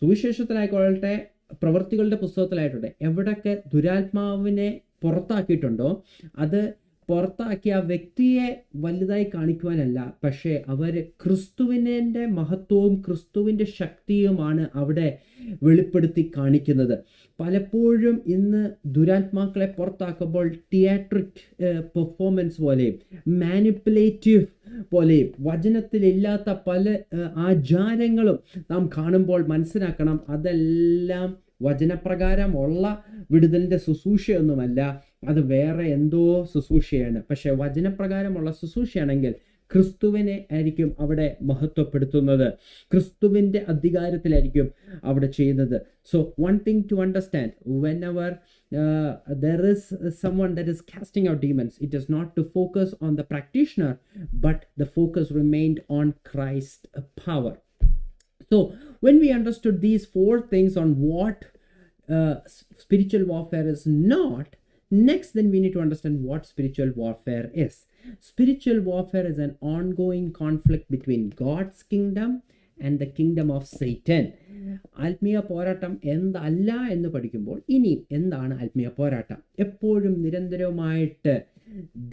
സുവിശേഷത്തിലായിക്കോട്ടെ, പ്രവൃത്തികളുടെ പുസ്തകത്തിലായിക്കോട്ടെ, എവിടൊക്കെ ദുരാത്മാവിനെ പുറത്താക്കിയിട്ടുണ്ടോ അത് പുറത്താക്കിയ ആ വ്യക്തിയെ വലുതായി കാണിക്കുവാനല്ല, പക്ഷേ അവർ ക്രിസ്തുവിൻ്റെ മഹത്വവും ക്രിസ്തുവിൻ്റെ ശക്തിയുമാണ് അവിടെ വെളിപ്പെടുത്തി കാണിക്കുന്നത്. പലപ്പോഴും ഇന്ന് ദുരാത്മാക്കളെ പുറത്താക്കുമ്പോൾ തിയേറ്ററിക് പെർഫോമൻസ് പോലെയും മാനിപ്പുലേറ്റീവ് പോലെയും വചനത്തിലില്ലാത്ത പല ആചാരങ്ങളും നാം കാണുമ്പോൾ മനസ്സിലാക്കണം, അതെല്ലാം വചനപ്രകാരമുള്ള വിടുതലിൻ്റെ ശുശ്രൂഷയൊന്നുമല്ല, അത് വേറെ എന്തോ ശുശ്രൂഷയാണ്. പക്ഷെ വചനപ്രകാരമുള്ള ശുശ്രൂഷയാണെങ്കിൽ ക്രിസ്തുവിനെ ആയിരിക്കും അവിടെ മഹത്വപ്പെടുത്തുന്നത്, ക്രിസ്തുവിൻ്റെ അധികാരത്തിലായിരിക്കും അവിടെ ചെയ്യുന്നത്. So one thing to understand, whenever there is someone that is casting out demons, it is not to focus on the practitioner, but the focus remained on Christ's power. So when we understood these four things on what spiritual warfare is not, next then we need to understand what spiritual warfare is. Spiritual warfare is an ongoing conflict between God's kingdom and the kingdom of Satan. ആത്മീയ പോരാട്ടം എന്തല്ല എന്ന് പഠിക്കുമ്പോൾ ഇനി എന്താണ് ആത്മീയ പോരാട്ടം? എപ്പോഴും നിരന്തരമായിട്ട്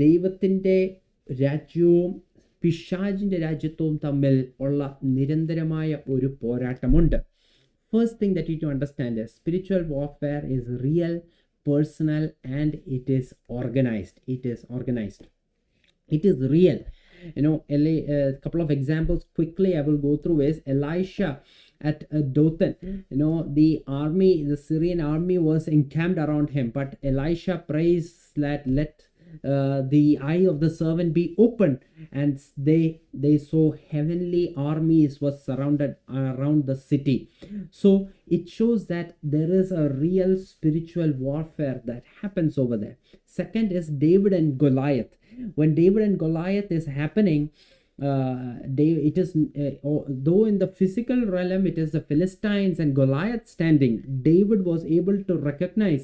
ദൈവത്തിൻ്റെ രാജ്യവും പിശാചിൻ്റെ രാജ്യത്വവും തമ്മിൽ ഉള്ള നിരന്തരമായ ഒരു പോരാട്ടമുണ്ട്. First thing that you need to understand is spiritual warfare is real, personal, and it is organized. It is organized. It is real. You know, a couple of examples quickly I will go through is Elisha at Dothan. You know, the Syrian army was encamped around him, but Elisha prays that let the eye of the servant be open, and they saw heavenly armies was surrounded around the city. So it shows that there is a real spiritual warfare that happens over there. Second is David and Goliath. When David and Goliath is happening, it is though in the physical realm it is the Philistines and Goliath standing, David was able to recognize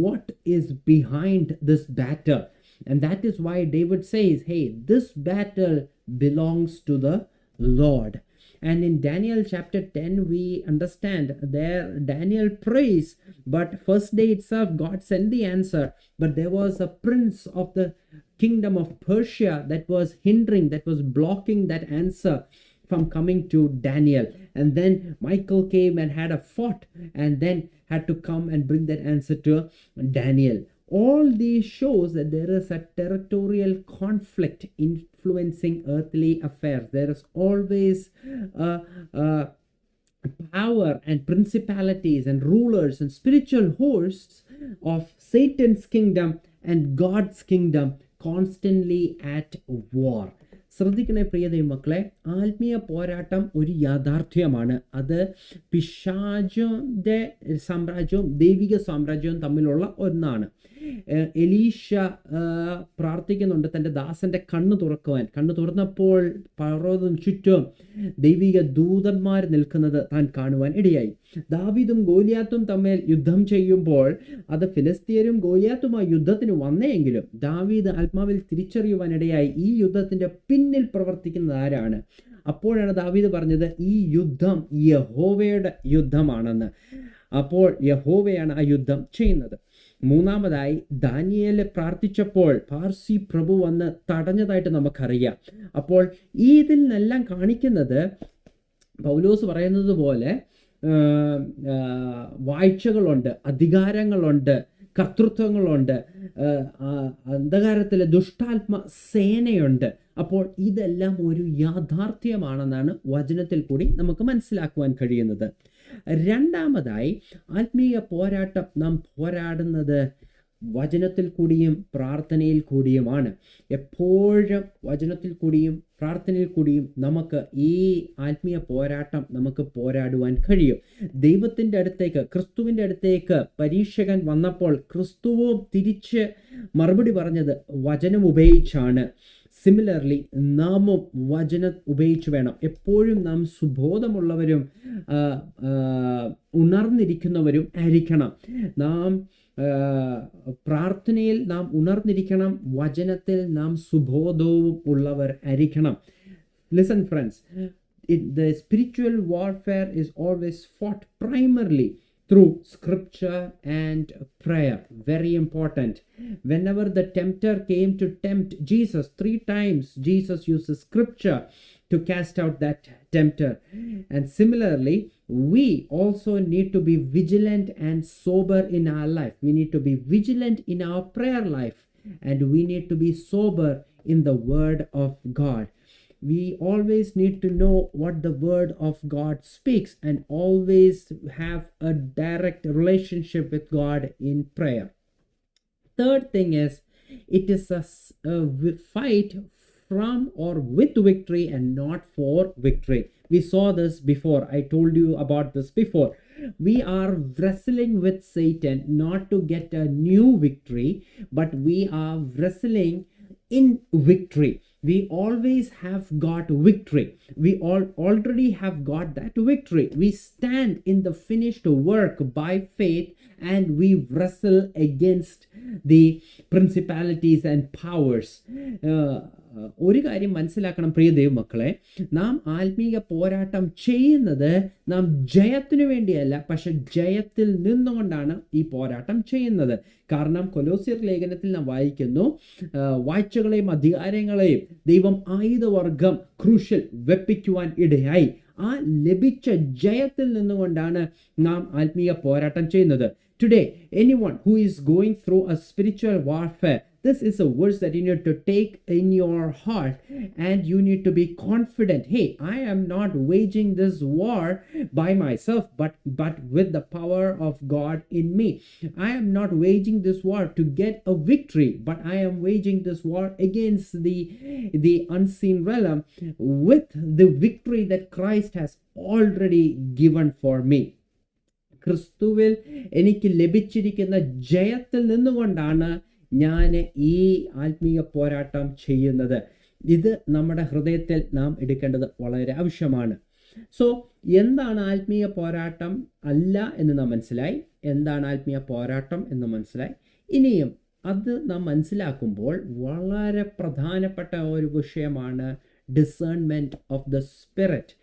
what is behind this battle, and that is why David says, hey, this battle belongs to the Lord. And in Daniel chapter 10 we understand there Daniel prays, but first day itself God sent the answer, but there was a prince of the kingdom of Persia that was hindering, that was blocking that answer from coming to Daniel. And then Michael came and had a fought and then had to come and bring that answer to Daniel. All these shows that there is a territorial conflict influencing earthly affairs. There is always power and principalities and rulers and spiritual hosts of Satan's kingdom and God's kingdom constantly at war. ശ്രദ്ധിക്കണേ പ്രിയ ദൈവമക്കളെ, ആത്മീയ പോരാട്ടം ഒരു യാഥാർത്ഥ്യമാണ്. അത് പിശാചിൻ്റെ സാമ്രാജ്യവും ദൈവിക സാമ്രാജ്യവും തമ്മിലുള്ള ഒന്നാണ്. എലീഷ പ്രാർത്ഥിക്കുന്നുണ്ട് തൻ്റെ ദാസൻ്റെ കണ്ണ് തുറക്കുവാൻ. കണ്ണ് തുറന്നപ്പോൾ പർവ്വതം ചുറ്റും ദൈവിക ദൂതന്മാർ നിൽക്കുന്നത് താൻ കാണുവാൻ ഇടയായി. ദാവീദും ഗോലിയാത്തും തമ്മിൽ യുദ്ധം ചെയ്യുമ്പോൾ അത് ഫിലിസ്തീയരും ഗോലിയാത്തുമായി യുദ്ധത്തിന് വന്നെങ്കിലും ദാവീദ് ആത്മാവിൽ തിരിച്ചറിയുവാനിടയായി ഈ യുദ്ധത്തിൻ്റെ പിന്നിൽ പ്രവർത്തിക്കുന്നത് ആരാണ്. അപ്പോഴാണ് ദാവീദ് പറഞ്ഞത്, ഈ യുദ്ധം യഹോവയുടെ യുദ്ധമാണെന്ന്. അപ്പോൾ യഹോവയാണ് ആ യുദ്ധം ചെയ്യുന്നത്. മൂന്നാമതായി ദാനിയേൽ പ്രാർത്ഥിച്ചപ്പോൾ പാർസി പ്രഭു വന്ന് തടഞ്ഞതായിട്ട് നമുക്കറിയാം. അപ്പോൾ ഈ ഇതിൽ നിന്നെല്ലാം കാണിക്കുന്നത് പൗലോസ് പറയുന്നത് പോലെ വാഴ്ചകളുണ്ട്, അധികാരങ്ങളുണ്ട്, കർത്തൃത്വങ്ങളുണ്ട്, അന്ധകാരത്തിലെ ദുഷ്ടാത്മ സേനയുണ്ട്. അപ്പോൾ ഇതെല്ലാം ഒരു യാഥാർത്ഥ്യമാണെന്നാണ് വചനത്തിൽ കൂടി നമുക്ക് മനസ്സിലാക്കുവാൻ കഴിയുന്നത്. രണ്ടാമതായി ആത്മീയ പോരാട്ടം നാം പോരാടുന്നത് വചനത്തിൽ കൂടിയും പ്രാർത്ഥനയിൽ കൂടിയുമാണ്. എപ്പോഴും വചനത്തിൽ കൂടിയും പ്രാർത്ഥനയിൽ കൂടിയും നമുക്ക് ഈ ആത്മീയ പോരാട്ടം നമുക്ക് പോരാടുവാൻ കഴിയും. ദൈവത്തിൻ്റെ അടുത്തേക്ക്, ക്രിസ്തുവിൻ്റെ അടുത്തേക്ക് പരീക്ഷകൻ വന്നപ്പോൾ ക്രിസ്തുവും തിരിച്ച് മറുപടി പറഞ്ഞത് വചനം ഉപയോഗിച്ചാണ്. സിമിലർലി നാമും വചനം ഉപയോഗിച്ച് വേണം എപ്പോഴും നാം സുബോധമുള്ളവരും ഉണർന്നിരിക്കുന്നവരും ആയിരിക്കണം. നാം പ്രാർത്ഥനയിൽ നാം ഉണർന്നിരിക്കണം, വചനത്തിൽ നാം സുബോധവും ഉള്ളവർ ആയിരിക്കണം. Listen friends, the spiritual warfare is always fought primarily through scripture and prayer. Very important. Whenever the tempter came to tempt Jesus, 3 times Jesus uses scripture to cast out that tempter. And similarly, we also need to be vigilant and sober in our life. We need to be vigilant in our prayer life, and we need to be sober in the word of God. We always need to know what the word of God speaks and always have a direct relationship with God in prayer. Third thing is, it is a fight from or with victory and not for victory. We saw this before. I told you about this before. We are wrestling with Satan not to get a new victory, but we are wrestling in victory. We always have got victory. We already have got that victory. We stand in the finished work by faith, and we wrestle against the principalities and powers. ഒരു കാര്യം മനസ്സിലാക്കണം പ്രിയ ദൈവമക്കളെ, നാം ആത്മീയ പോരാട്ടം ചെയ്യുന്നത് നാം ജയത്തിനു വേണ്ടിയല്ല, പക്ഷെ ജയത്തിൽ നിന്നുകൊണ്ടാണ് ഈ പോരാട്ടം ചെയ്യുന്നത്. കാരണം കൊലോസ്യർ ലേഖനത്തിൽ നാം വായിക്കുന്നു, വാഴ്ചകളെയും അധികാരങ്ങളെയും ദൈവം ആയുധവർഗം ക്രൂശിൽ വെപ്പിക്കുവാൻ ഇടയായി. ആ ലഭിച്ച ജയത്തിൽ നിന്നുകൊണ്ടാണ് നാം ആത്മീയ പോരാട്ടം ചെയ്യുന്നത്. Today, anyone who is going through a spiritual warfare, this is a verse that you need to take in your heart, and you need to be confident. Hey, I am not waging this war by myself, but with the power of God in me. I am not waging this war to get a victory, but I am waging this war against the unseen realm with the victory that Christ has already given for me. ക്രിസ്തുവിൽ എനിക്ക് ലഭിച്ചിരിക്കുന്ന ജയത്തിൽ നിന്നുകൊണ്ടാണ് ഞാൻ ഈ ആത്മീയ പോരാട്ടം ചെയ്യുന്നത്. ഇത് നമ്മുടെ ഹൃദയത്തിൽ നാം എടുക്കേണ്ടത് വളരെ ആവശ്യമാണ്. സോ എന്താണ് ആത്മീയ പോരാട്ടം അല്ല എന്ന് നാം മനസ്സിലായി, എന്താണ് ആത്മീയ പോരാട്ടം എന്ന് മനസ്സിലായി. ഇനിയും അത് നാം മനസ്സിലാക്കുമ്പോൾ വളരെ പ്രധാനപ്പെട്ട ഒരു വിഷയമാണ് ഡിസേൺമെൻറ്റ് ഓഫ് ദ സ്പിരിറ്റ്.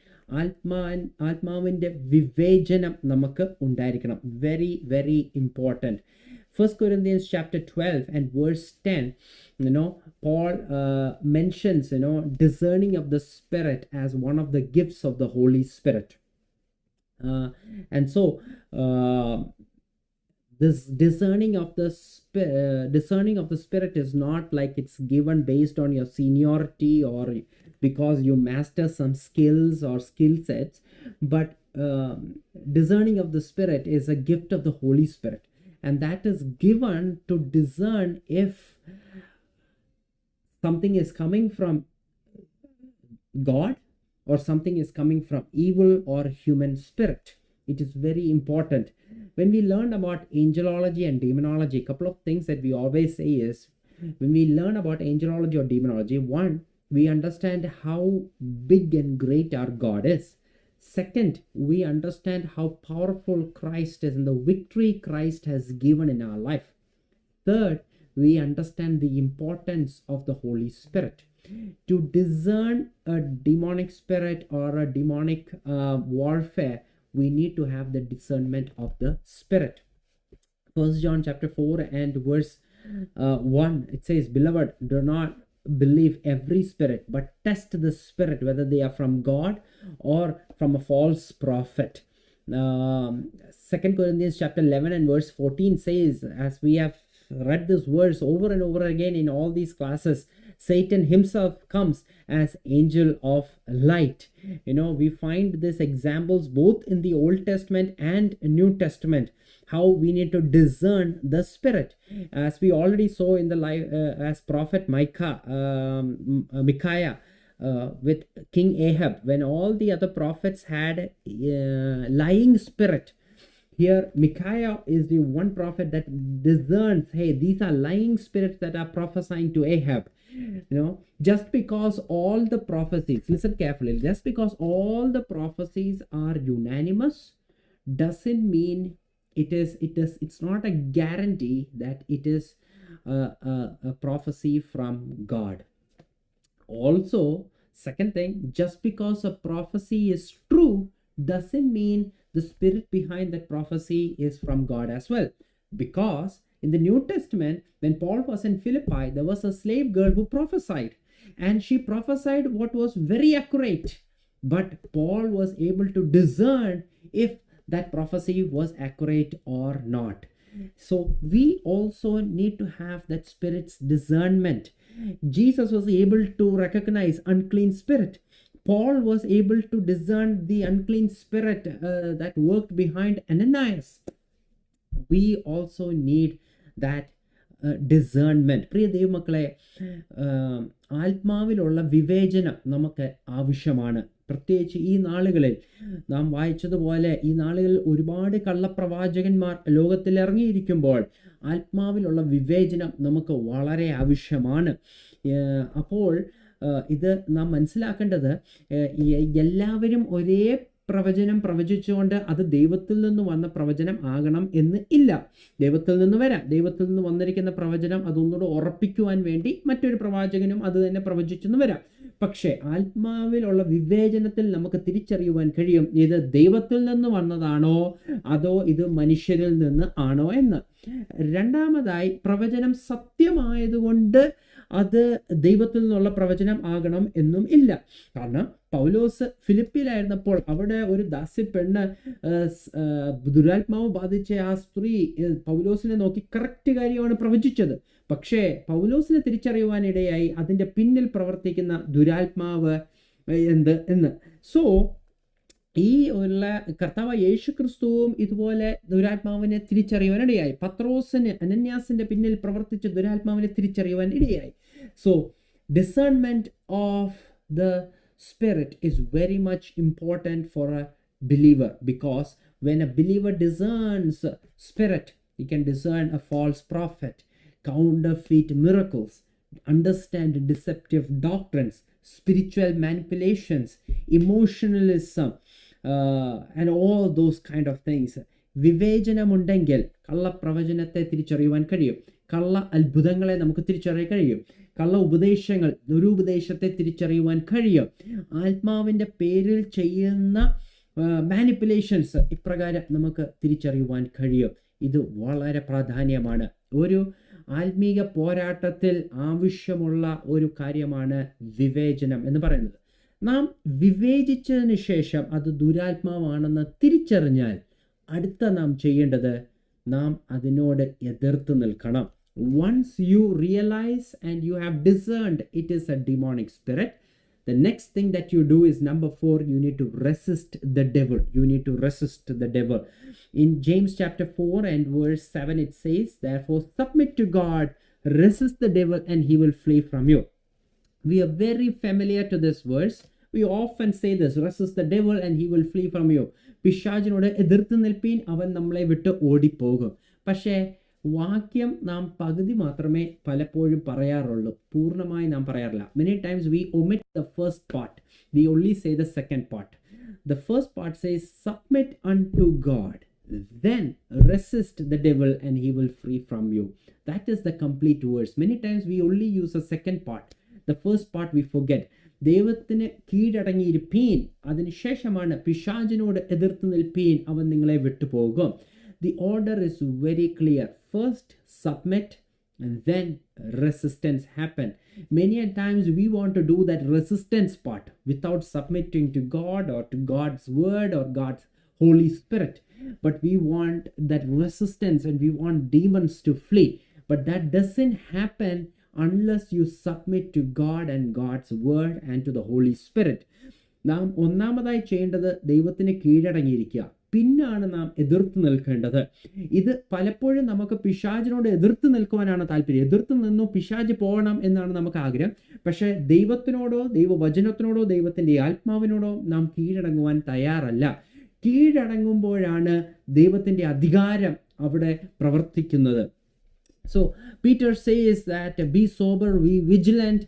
ആത്മാവിൻ്റെ വിവേചനം നമുക്ക് ഉണ്ടായിരിക്കണം. Very very important. 1 Corinthians chapter 12 and verse 10, Paul mentions, discerning of the Spirit as one of the gifts of the Holy Spirit. And so, this discerning of the Spirit is not like it's given based on your seniority or because you master some skills or skill sets, but discerning of the Spirit is a gift of the Holy Spirit, and that is given to discern if something is coming from God or something is coming from evil or human spirit. It is very important. When we learn about angelology and demonology, a couple of things that we always say is, when we learn about angelology or demonology, one, we understand how big and great our God is. Second, we understand how powerful Christ is and the victory Christ has given in our life. Third, we understand the importance of the Holy Spirit. To discern a demonic spirit or a demonic warfare, we need to have the discernment of the Spirit. 1 John chapter 4 and verse 1, it says, "Beloved, do not believe every spirit, but test the spirit whether they are from God or from a false prophet." 2 Corinthians chapter 11 and verse 14 says, as we have read this verse over and over again in all these classes, Satan himself comes as angel of light. We find these examples both in the Old Testament and New Testament, how we need to discern the spirit. As we already saw in the life, as prophet Micaiah with King Ahab, when all the other prophets had lying spirit, Here, Micaiah is the one prophet that discerns, hey, these are lying spirits that are prophesying to Ahab. Just because all the prophecies, listen carefully, just because all the prophecies are unanimous doesn't mean it's not a guarantee that it is a prophecy from God. Also, second thing, just because a prophecy is true doesn't mean the spirit behind that prophecy is from God as well. Because in the New Testament, when Paul was in Philippi, there was a slave girl who prophesied, and she prophesied what was very accurate. But Paul was able to discern if that prophecy was accurate or not. So we also need to have that spirit's discernment. Jesus was able to recognize unclean spirit. Paul was able to discern the unclean spirit that worked behind Ananias. We also need that discernment. പ്രിയ ദൈവമക്കളെ, ആത്മാവിലുള്ള വിവേചനം നമുക്ക് ആവശ്യമാണ്. പ്രത്യേകിച്ച് ഈ നാളുകളിൽ നാം വായിച്ചതുപോലെ ഈ നാളുകളിൽ ഒരുപാട് കള്ളപ്രവാചകന്മാർ ലോകത്തിൽ ഇറങ്ങിയിരിക്കുമ്പോൾ ആത്മാവിലുള്ള വിവേചനം നമുക്ക് വളരെ ആവശ്യമാണ്. അപ്പോൾ ഇത് നാം മനസ്സിലാക്കേണ്ടത്, എല്ലാവരും ഒരേ പ്രവചനം പ്രവചിച്ചുകൊണ്ട് അത് ദൈവത്തിൽ നിന്ന് വന്ന പ്രവചനം ആകണം എന്ന് ഇല്ല. ദൈവത്തിൽ നിന്ന് വരാം, ദൈവത്തിൽ നിന്ന് വന്നിരിക്കുന്ന പ്രവചനം അതൊന്നുകൂടെ ഉറപ്പിക്കുവാൻ വേണ്ടി മറ്റൊരു പ്രവാചകനും അത് തന്നെ പ്രവചിച്ചെന്ന് വരാം. പക്ഷേ ആത്മാവിലുള്ള വിവേചനത്തിൽ നമുക്ക് തിരിച്ചറിയുവാൻ കഴിയും ഇത് ദൈവത്തിൽ നിന്ന് വന്നതാണോ അതോ ഇത് മനുഷ്യരിൽ നിന്ന് ആണോ എന്ന്. രണ്ടാമതായി, പ്രവചനം സത്യമായതുകൊണ്ട് അത് ദൈവത്തിൽ നിന്നുള്ള പ്രവചനം ആകണം എന്നും ഇല്ല. കാരണം പൗലോസ് ഫിലിപ്പിയിലായിരുന്നപ്പോൾ അവിടെ ഒരു ദാസി പെണ്ണ്, ദുരാത്മാവ് ബാധിച്ച ആ സ്ത്രീ പൗലോസിനെ നോക്കി കറക്റ്റ് കാര്യമാണ് പ്രവചിച്ചത്. പക്ഷേ പൗലോസിനെ തിരിച്ചറിയുവാനിടയായി അതിൻ്റെ പിന്നിൽ പ്രവർത്തിക്കുന്ന ദുരാത്മാവ് എന്ത് എന്ന്. സോ ഈ ഉള്ള കർത്താവ് യേശു ക്രിസ്തുവും ഇതുപോലെ ദുരാത്മാവിനെ തിരിച്ചറിയുവാനിടയായി. പത്രോസിന് അനന്യാസിന്റെ പിന്നിൽ പ്രവർത്തിച്ച ദുരാത്മാവിനെ തിരിച്ചറിയുവാൻ ഇടയായി. So discernment of the spirit is very much important for a believer, because when a believer discerns spirit, he can discern a false prophet, counterfeit miracles, understand deceptive doctrines, spiritual manipulations, emotionalism, and all those kind of things. വിവേചനമുണ്ടെങ്കിൽ കള്ളപ്രവചനത്തെ തിരിച്ചറിയുവാൻ കഴിയും, കള്ള അത്ഭുതങ്ങളെ നമുക്ക് തിരിച്ചറിയാൻ കഴിയും, കള്ള ഉപദേശങ്ങൾ, ദുരുപദേശത്തെ തിരിച്ചറിയുവാൻ കഴിയും. ആത്മാവിൻ്റെ പേരിൽ ചെയ്യുന്ന മാനിപ്പുലേഷൻസ് ഇപ്രകാരം നമുക്ക് തിരിച്ചറിയുവാൻ കഴിയും. ഇത് വളരെ പ്രാധാന്യമാണ്. ഒരു ആത്മീക പോരാട്ടത്തിൽ ആവശ്യമുള്ള ഒരു കാര്യമാണ് വിവേചനം എന്ന് പറയുന്നത്. നാം വിവേചിച്ചതിന് ശേഷം അത് ദുരാത്മാവാണെന്ന് തിരിച്ചറിഞ്ഞാൽ അടുത്ത നാം ചെയ്യേണ്ടത് നാം അതിനോട് എതിർത്ത് നിൽക്കണം. Once you realize and you have discerned it is a demonic spirit, the next thing that you do is number 4, you need to resist the devil. You need to resist the devil. In James chapter 4 and verse 7 it says, therefore submit to God, resist the devil and he will flee from you. We are very familiar to this verse. We often say this, resist the devil and he will flee from you. പിശാചിനോട് എതിർത്ത് നിൽപ്പീൻ, അവൻ നമ്മളെ വിട്ട് ഓടിപ്പോകും. പക്ഷേ വാക്യം നാം പകുതി മാത്രമേ പലപ്പോഴും പറയാറുള്ളൂ, പൂർണ്ണമായി നാം പറയാറില്ല. Many times we omit the first part, we only say the second part. The first part says submit unto God, then resist the devil and he will flee from you. That is the complete verse. Many times we only use the second part. The first part we forget. ദൈവത്തിന് കീഴടങ്ങിയിരിപ്പീൻ, അതിനുശേഷമാണ് പിശാചിനോട് എതിർത്ത് നിൽപ്പീൻ, അവൻ നിങ്ങളെ വിട്ടുപോകും. The order is very clear. First submit and then resistance happen. Many a times we want to do that resistance part without submitting to God or to God's word or God's Holy Spirit. But we want that resistance and we want demons to flee. But that doesn't happen unless you submit to God and God's word and to the Holy Spirit. നാം ഒന്നാമതായി ചെയ്യേണ്ടത് ദൈവത്തിന് കീഴടങ്ങിയിരിക്കുക, പിന്നാണ് നാം എതിർത്ത് നിൽക്കേണ്ടത്. ഇത് പലപ്പോഴും നമുക്ക് പിശാചിനോട് എതിർത്ത് നിൽക്കുവാനാണ് താല്പര്യം. എതിർത്ത് നിന്നു പിശാച് പോകണം എന്നാണ് നമുക്ക് ആഗ്രഹം. പക്ഷേ ദൈവത്തിനോടോ ദൈവവചനത്തിനോടോ ദൈവത്തിൻ്റെ ആത്മാവിനോടോ നാം കീഴടങ്ങുവാൻ തയ്യാറല്ല. കീഴടങ്ങുമ്പോഴാണ് ദൈവത്തിൻ്റെ അധികാരം അവിടെ പ്രവർത്തിക്കുന്നത്. So Peter says that be sober, be vigilant,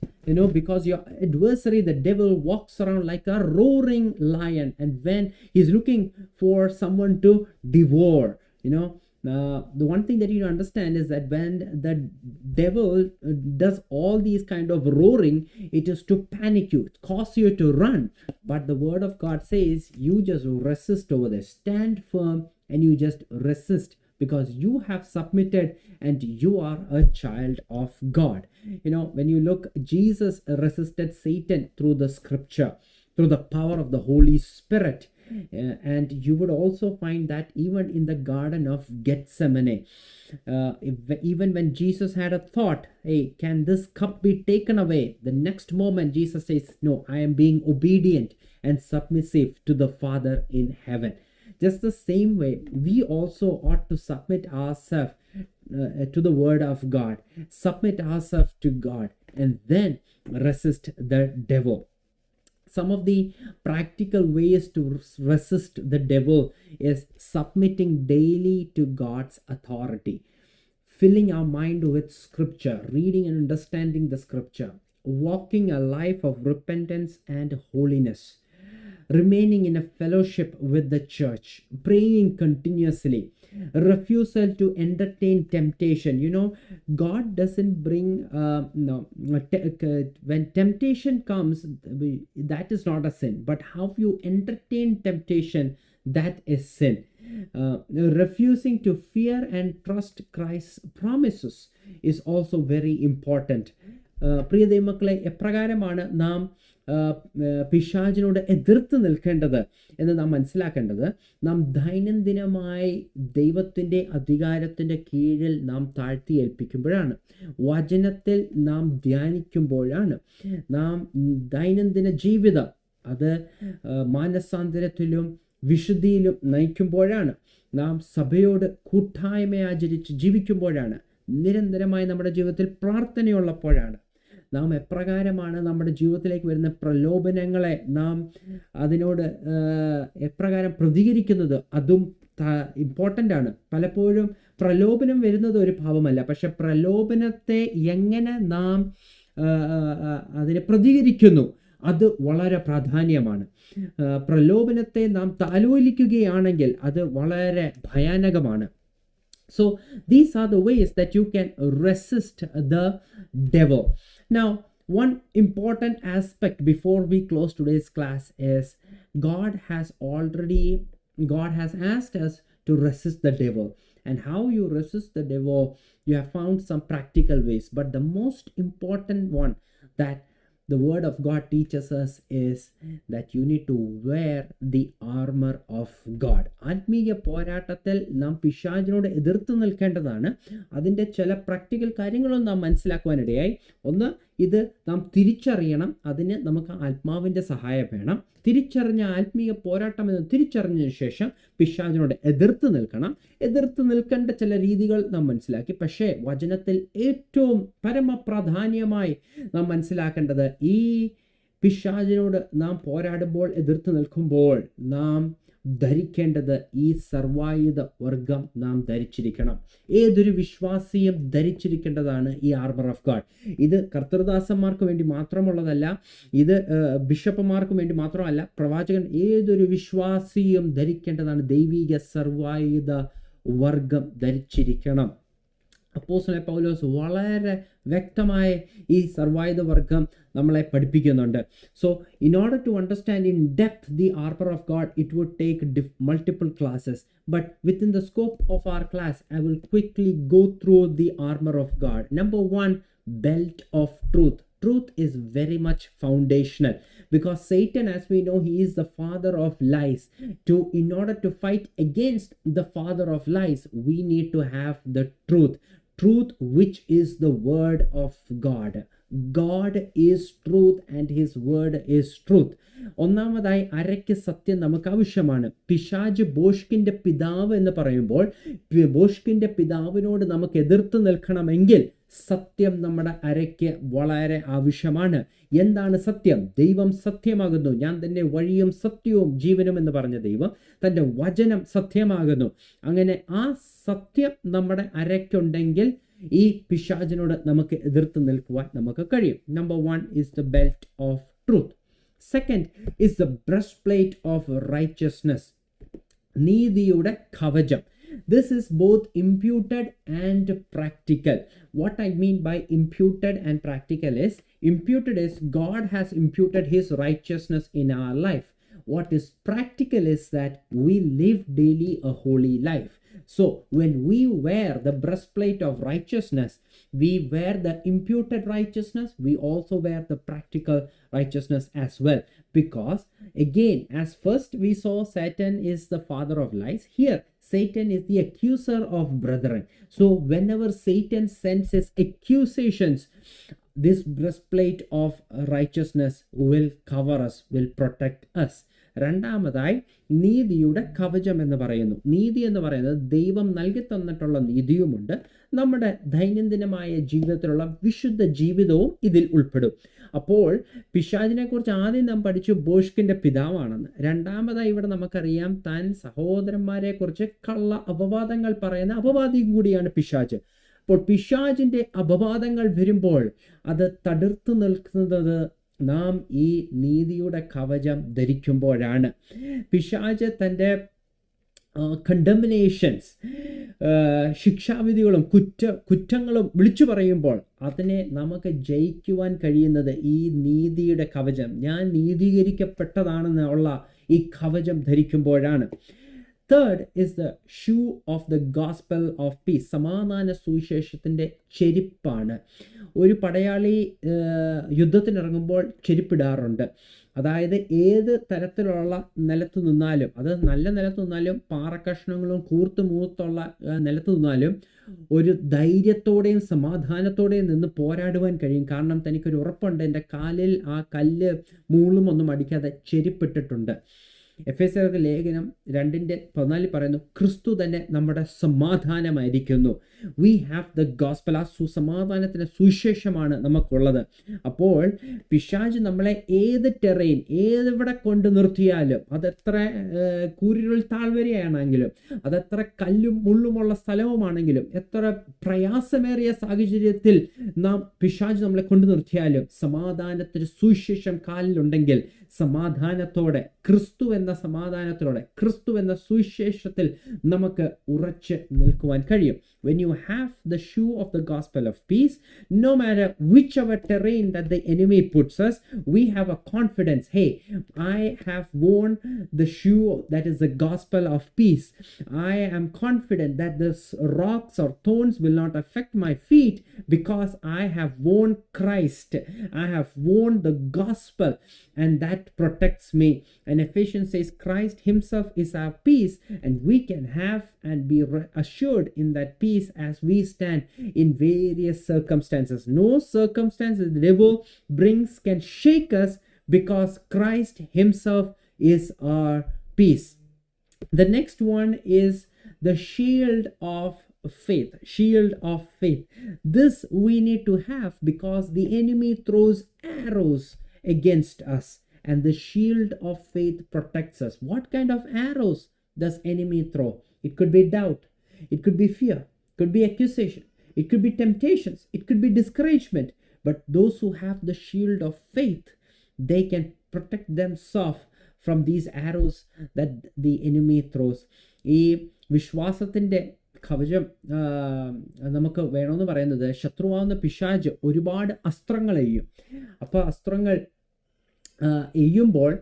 because your adversary, the devil, walks around like a roaring lion, and when he's looking for someone to devour, the one thing that you understand is that when the devil does all these kind of roaring, it is to panic you, cause you to run. But the word of God says you just resist over there, stand firm, and you just resist, because you have submitted and you are a child of God. When you look, Jesus resisted Satan through the scripture, through the power of the Holy Spirit. And you would also find that even in the Garden of Gethsemane, even when Jesus had a thought, hey, can this cup be taken away? The next moment Jesus says, no, I am being obedient and submissive to the Father in heaven. Just the same way, we also ought to submit ourselves to the word of God, submit ourselves to God, and then resist the devil. Some of the practical ways to resist the devil is submitting daily to God's authority, filling our mind with scripture, reading and understanding the scripture, walking a life of repentance and holiness, remaining in a fellowship with the church, praying continuously, refusal to entertain temptation. God doesn't bring when temptation comes, that is not a sin, but how you entertain temptation, that is sin. Refusing to fear and trust Christ's promises is also very important. പ്രിയ ദൈവമക്കളെ, എപ്രകാരമാണ് നാം പിശാചിനോട് എതിർത്ത് നിൽക്കേണ്ടത് എന്ന് നാം മനസ്സിലാക്കേണ്ടത്, നാം ദൈനംദിനമായി ദൈവത്തിൻ്റെ അധികാരത്തിൻ്റെ കീഴിൽ നാം താഴ്ത്തി ഏൽപ്പിക്കുമ്പോഴാണ്, വചനത്തിൽ നാം ധ്യാനിക്കുമ്പോഴാണ്, നാം ദൈനംദിന ജീവിതം അത് മാനസാന്തരത്തിലും വിശുദ്ധിയിലും നയിക്കുമ്പോഴാണ്, നാം സഭയോട് കൂട്ടായ്മ ആചരിച്ച് ജീവിക്കുമ്പോഴാണ്, നിരന്തരമായി നമ്മുടെ ജീവിതത്തിൽ പ്രാർത്ഥനയുള്ളപ്പോഴാണ്, നാം എപ്രകാരമാണ് നമ്മുടെ ജീവിതത്തിലേക്ക് വരുന്ന പ്രലോഭനങ്ങളെ നാം അതിനോട് എപ്രകാരം പ്രതികരിക്കുന്നത്, അതും ഇമ്പോർട്ടൻ്റ് ആണ്. പലപ്പോഴും പ്രലോഭനം വരുന്നത് ഒരു പാപമല്ല, പക്ഷെ പ്രലോഭനത്തെ എങ്ങനെ നാം അതിനെ പ്രതികരിക്കുന്നു അത് വളരെ പ്രാധാന്യമാണ്. പ്രലോഭനത്തെ നാം താലോലിക്കുകയാണെങ്കിൽ അത് വളരെ ഭയാനകമാണ്. So these are the ways that you can resist the devil. Now, one important aspect before we close today's class is God has asked us to resist the devil. And how you resist the devil, you have found some practical ways. But the most important one that the word of God teaches us is that you need to wear the armor of God. ആത്മീയ പോരാട്ടത്തിൽ നാം പിശാചിനോട് എതിർത്ത് നിൽക്കേണ്ടതാണ്. അതിൻ്റെ ചില practical കാര്യങ്ങളും നാം മനസ്സിലാക്കുവാനിടയായി. ഒന്ന്, ഇത് നാം തിരിച്ചറിയണം. അതിന് നമുക്ക് ആത്മാവിൻ്റെ സഹായം വേണം. തിരിച്ചറിഞ്ഞ ആത്മീയ പോരാട്ടം എന്ന് തിരിച്ചറിഞ്ഞതിന് ശേഷം പിശാചിനോട് എതിർത്ത് നിൽക്കണം. എതിർത്ത് നിൽക്കേണ്ട ചില രീതികൾ നാം മനസ്സിലാക്കി. പക്ഷേ വചനത്തിൽ ഏറ്റവും പരമപ്രാധാന്യമായി നാം മനസ്സിലാക്കേണ്ടത്, ഈ പിശാചിനോട് നാം പോരാടുമ്പോൾ, എതിർത്ത് നിൽക്കുമ്പോൾ നാം ധരിക്കേണ്ടത് ഈ സർവായുധ വർഗം നാം ധരിച്ചിരിക്കണം. ഏതൊരു വിശ്വാസിയും ധരിച്ചിരിക്കേണ്ടതാണ് ഈ ആർമർ ഓഫ് ഗാഡ്. ഇത് കർത്തൃദാസന്മാർക്ക് വേണ്ടി മാത്രമുള്ളതല്ല, ഇത് ബിഷപ്പുമാർക്ക് വേണ്ടി മാത്രമല്ല, പ്രവാചകൻ ഏതൊരു വിശ്വാസിയും ധരിക്കേണ്ടതാണ്. ദൈവിക സർവായുധ വർഗം ധരിച്ചിരിക്കണം. അപ്പോസ്തലൻ പൗലോസ് വളരെ വ്യക്തമായ ഈ സർവായുധ വർഗം നമ്മളെ പഠിപ്പിക്കുന്നുണ്ട്. So in order to understand in depth the armour of God, it would take multiple classes. But within the scope of our class, I will quickly go through the armor of God. Number one, belt of truth. Truth is very much foundational, because Satan, as we know, he is the father of lies. In order to fight against the father of lies, we need to have the truth, which is the word of God. God is truth and his word is truth. ഒന്നാമതായി അരയ്ക്ക് സത്യം നമുക്ക് ആവശ്യമാണ്. പിശാച് ബോഷ്കിന്റെ പിതാവ് എന്ന് പറയുമ്പോൾ, ബോഷ്കിന്റെ പിതാവിനോട് നമുക്ക് എതിർത്ത് നിൽക്കണമെങ്കിൽ സത്യം നമ്മുടെ അരയ്ക്ക് വളരെ ആവശ്യമാണ്. എന്താണ് സത്യം? ദൈവം സത്യമാകുന്നു. ഞാൻ തന്നെ വഴിയും സത്യവും ജീവനും എന്ന് പറഞ്ഞ ദൈവം തൻ്റെ വചനം സത്യമാകുന്നു. അങ്ങനെ ആ സത്യം നമ്മുടെ അരയ്ക്കുണ്ടെങ്കിൽ ഈ പിശാചിനോട് നമുക്ക് എതിർത്ത് നിൽക്കുവാൻ നമുക്ക് കഴിയും. Number 1 is the belt of truth. Second is the breastplate of righteousness. നീതിയുടെ കവചം. This is both imputed and practical. What I mean by imputed and practical is, imputed is God has imputed his righteousness in our life. What is practical is that we live daily a holy life. So when we wear the breastplate of righteousness, we wear the imputed righteousness, we also wear the practical righteousness as well. Because again, as first we saw Satan is the father of lies, here Satan is the accuser of brethren. So whenever Satan sends his accusations, this breastplate of righteousness will cover us, will protect us. രണ്ടാമതായി നീതിയുടെ കവചം എന്ന് പറയുന്നു. നീതി എന്ന് പറയുന്നത് ദൈവം നൽകി തന്നിട്ടുള്ള നീതിയുമുണ്ട്, നമ്മുടെ ദൈനംദിനമായ ജീവിതത്തിലുള്ള വിശുദ്ധ ജീവിതവും ഇതിൽ ഉൾപ്പെടും. അപ്പോൾ പിശാചിനെ കുറിച്ച് ആദ്യം നാം പഠിച്ചു ബോഷ്കിന്റെ പിതാവാണെന്ന്. രണ്ടാമതായി ഇവിടെ നമുക്കറിയാം താൻ സഹോദരന്മാരെ കുറിച്ച് കള്ള അപവാദങ്ങൾ പറയുന്ന അപവാദിയും കൂടിയാണ് പിശാച്. അപ്പോൾ പിശാചിന്റെ അപവാദങ്ങൾ വരുമ്പോൾ അത് തടുർത്തു നിൽക്കുന്നത് നാം ഈ നീതിയുടെ കവചം ധരിക്കുമ്പോഴാണ്. പിശാച് തൻ്റെ കണ്ടംനേഷൻസ്, ശിക്ഷാവിധികളും കുറ്റങ്ങളും വിളിച്ചു പറയുമ്പോൾ അതിനെ നമുക്ക് ജയിക്കുവാൻ കഴിയുന്നത് ഈ നീതിയുടെ കവചം, ഞാൻ നീതീകരിക്കപ്പെട്ടതാണെന്നുള്ള ഈ കവചം ധരിക്കുമ്പോഴാണ്. Third is the shoe of the gospel of peace. സമാധാന സുവിശേഷത്തിൻ്റെ ചെരിപ്പാണ്. ഒരു പടയാളി യുദ്ധത്തിനിറങ്ങുമ്പോൾ ചെരിപ്പിടാറുണ്ട്. അതായത് ഏത് തരത്തിലുള്ള നിലത്ത് നിന്നാലും, അത് നല്ല നിലത്ത് നിന്നാലും പാറക്കഷ്ണങ്ങളും മൂത്തുള്ള നിലത്ത് നിന്നാലും ഒരു ധൈര്യത്തോടെയും സമാധാനത്തോടെയും നിന്ന് പോരാടുവാൻ കഴിയും. കാരണം തനിക്കൊരു ഉറപ്പുണ്ട്, എൻ്റെ കാലിൽ ആ കല്ല് മൂളുമൊന്നും അടിക്കാതെ ചെരിപ്പിട്ടിട്ടുണ്ട്. എഫേസ്യർക്ക് ലേഖനം 2:14 പറയുന്നു, ക്രിസ്തു തന്നെ നമ്മുടെ സമാധാനമായിരിക്കുന്നു. We have the gospel. ആ സുസമാധാനത്തിൻ്റെ സുവിശേഷമാണ് നമുക്കുള്ളത്. അപ്പോൾ പിശാച് നമ്മളെ ഏത് ടെറൈൻ, ഏതെവിടെ കൊണ്ട് നിർത്തിയാലും, അതെത്ര കൂരിരുൾ താഴ്വരയാണെങ്കിലും, അതെത്ര കല്ലും മുള്ളുമുള്ള സ്ഥലവുമാണെങ്കിലും, എത്ര പ്രയാസമേറിയ സാഹചര്യത്തിൽ നാം പിശാച് നമ്മളെ കൊണ്ടു നിർത്തിയാലും, സമാധാനത്തിന് സുവിശേഷം കാലിലുണ്ടെങ്കിൽ സമാധാനത്തോടെ, ക്രിസ്തു എന്ന സമാധാനത്തിലൂടെ, ക്രിസ്തു എന്ന സുവിശേഷത്തിൽ നമുക്ക് ഉറച്ച് നിൽക്കുവാൻ കഴിയും. When you have the shoe of the gospel of peace, no matter whichever terrain that the enemy puts us, we have a confidence. Hey, I have worn the shoe that is the gospel of peace. I am confident that the rocks or thorns will not affect my feet because I have worn Christ. I have worn the gospel, and that protects me. And Ephesians says Christ himself is our peace, and we can have and be assured in that peace as we stand in various circumstances. No circumstances the devil brings can shake us, because Christ himself is our peace. The next one is the shield of faith. Shield of faith. This we need to have because the enemy throws arrows against us, and the shield of faith protects us. What kind of arrows does enemy throw? It could be doubt, it could be fear, it could be accusation, it could be temptations, it could be discouragement. But those who have the shield of faith, they can protect themselves from these arrows that the enemy throws. ഈ വിശ്വാസത്തിൻ്റെ കവചം നമുക്ക് വേണമെന്ന് പറയുന്നത്, ശത്രുവാകുന്ന പിശാച് ഒരുപാട് അസ്ത്രങ്ങൾ എയ്യും. അപ്പോൾ അസ്ത്രങ്ങൾ എയ്യുമ്പോൾ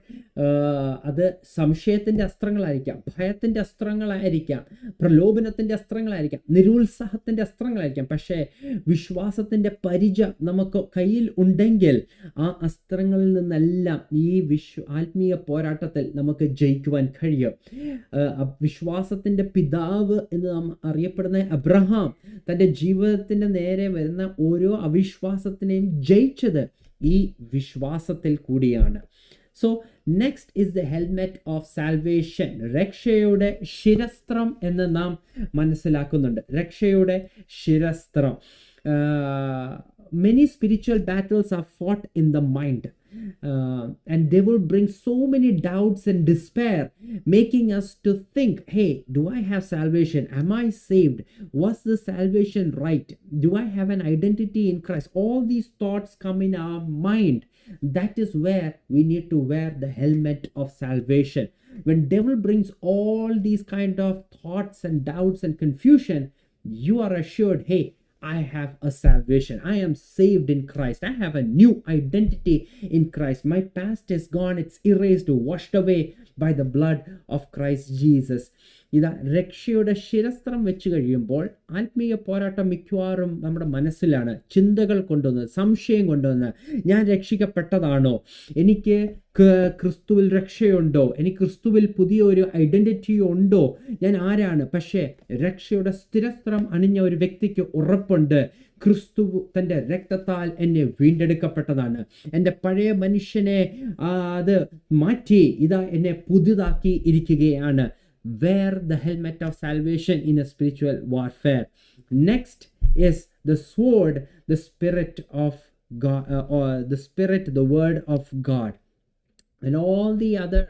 അത് സംശയത്തിൻ്റെ അസ്ത്രങ്ങളായിരിക്കാം, ഭയത്തിൻ്റെ അസ്ത്രങ്ങളായിരിക്കാം, പ്രലോഭനത്തിൻ്റെ അസ്ത്രങ്ങളായിരിക്കാം, നിരുത്സാഹത്തിൻ്റെ അസ്ത്രങ്ങളായിരിക്കാം. പക്ഷേ വിശ്വാസത്തിൻ്റെ പരിച നമുക്ക് കയ്യിൽ ഉണ്ടെങ്കിൽ ആ അസ്ത്രങ്ങളിൽ നിന്നെല്ലാം ഈ ആത്മീയ പോരാട്ടത്തിൽ നമുക്ക് ജയിക്കുവാൻ കഴിയും. വിശ്വാസത്തിൻ്റെ പിതാവ് എന്ന് നാം അറിയപ്പെടുന്ന അബ്രഹാം തൻ്റെ ജീവിതത്തിൻ്റെ നേരെ വരുന്ന ഓരോ അവിശ്വാസത്തിനെയും ജയിച്ചത് ഈ വിശ്വാസത്തിൽ കൂടിയാണ്. So next is the helmet of salvation. രക്ഷയുടെ ശിരസ്ത്രം എന്ന് നാം മനസ്സിലാക്കുന്നുണ്ട്. രക്ഷയുടെ ശിരസ്ത്രം. Many spiritual battles are fought in the mind. And they will bring so many doubts and despair, making us to think, hey, do I have salvation? Am I saved? Was the salvation right? Do I have an identity in Christ? All these thoughts come in our mind. That is where we need to wear the helmet of salvation. When devil brings all these kind of thoughts and doubts and confusion, you are assured, hey, I have a salvation. I am saved in Christ. I have a new identity in Christ. My past is gone. It's erased, washed away by the blood of Christ Jesus. ഇതാ രക്ഷയുടെ ശിരസ്ത്രം വെച്ച് കഴിയുമ്പോൾ ആത്മീയ പോരാട്ടം മിക്കവാറും നമ്മുടെ മനസ്സിലാണ്. ചിന്തകൾ കൊണ്ടുവന്ന്, സംശയം കൊണ്ടുവന്ന്, ഞാൻ രക്ഷിക്കപ്പെട്ടതാണോ, എനിക്ക് ക്രിസ്തുവിൽ രക്ഷയുണ്ടോ, എനിക്ക് ക്രിസ്തുവിൽ പുതിയ ഒരു ഐഡന്റിറ്റി ഉണ്ടോ, ഞാൻ ആരാണ്? പക്ഷേ രക്ഷയുടെ സ്ഥിരസ്ത്രം അണിഞ്ഞ ഒരു വ്യക്തിക്ക് ഉറപ്പുണ്ട്, ക്രിസ്തു തൻ്റെ രക്തത്താൽ എന്നെ വീണ്ടെടുക്കപ്പെട്ടതാണ്. എൻ്റെ പഴയ മനുഷ്യനെ അത് മാറ്റി ഇതാ എന്നെ പുതുതാക്കി ഇരിക്കുകയാണ്. Wear the helmet of salvation in a spiritual warfare. Next is the sword, the spirit of God, or the spirit, the word of God. And all the other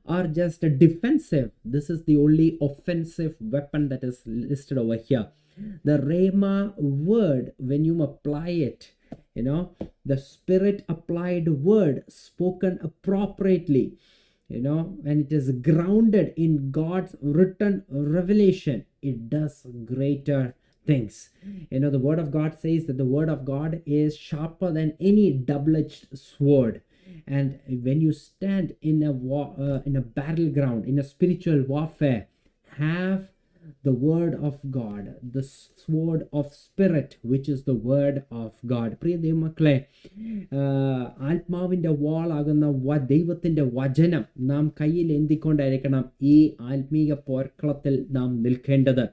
are just defensive. This is the only offensive weapon that is listed over here. The Rhema word, when you apply it, the spirit applied word spoken appropriately, when it is grounded in God's written revelation, it does greater things. The word of God says that the word of God is sharper than any double-edged sword. And when you stand in a battleground, in a spiritual warfare, have the word of God, the sword of spirit, which is the word of God. പ്രിയ ദൈവമക്കളെ, ആത്മാവിൻ്റെ വാളാകുന്ന ദൈവത്തിൻ്റെ വചനം നാം കയ്യിൽ എന്തിക്കൊണ്ടായിരിക്കണം ഈ ആത്മീയ പോർക്കളത്തിൽ നാം നിൽക്കേണ്ടത്.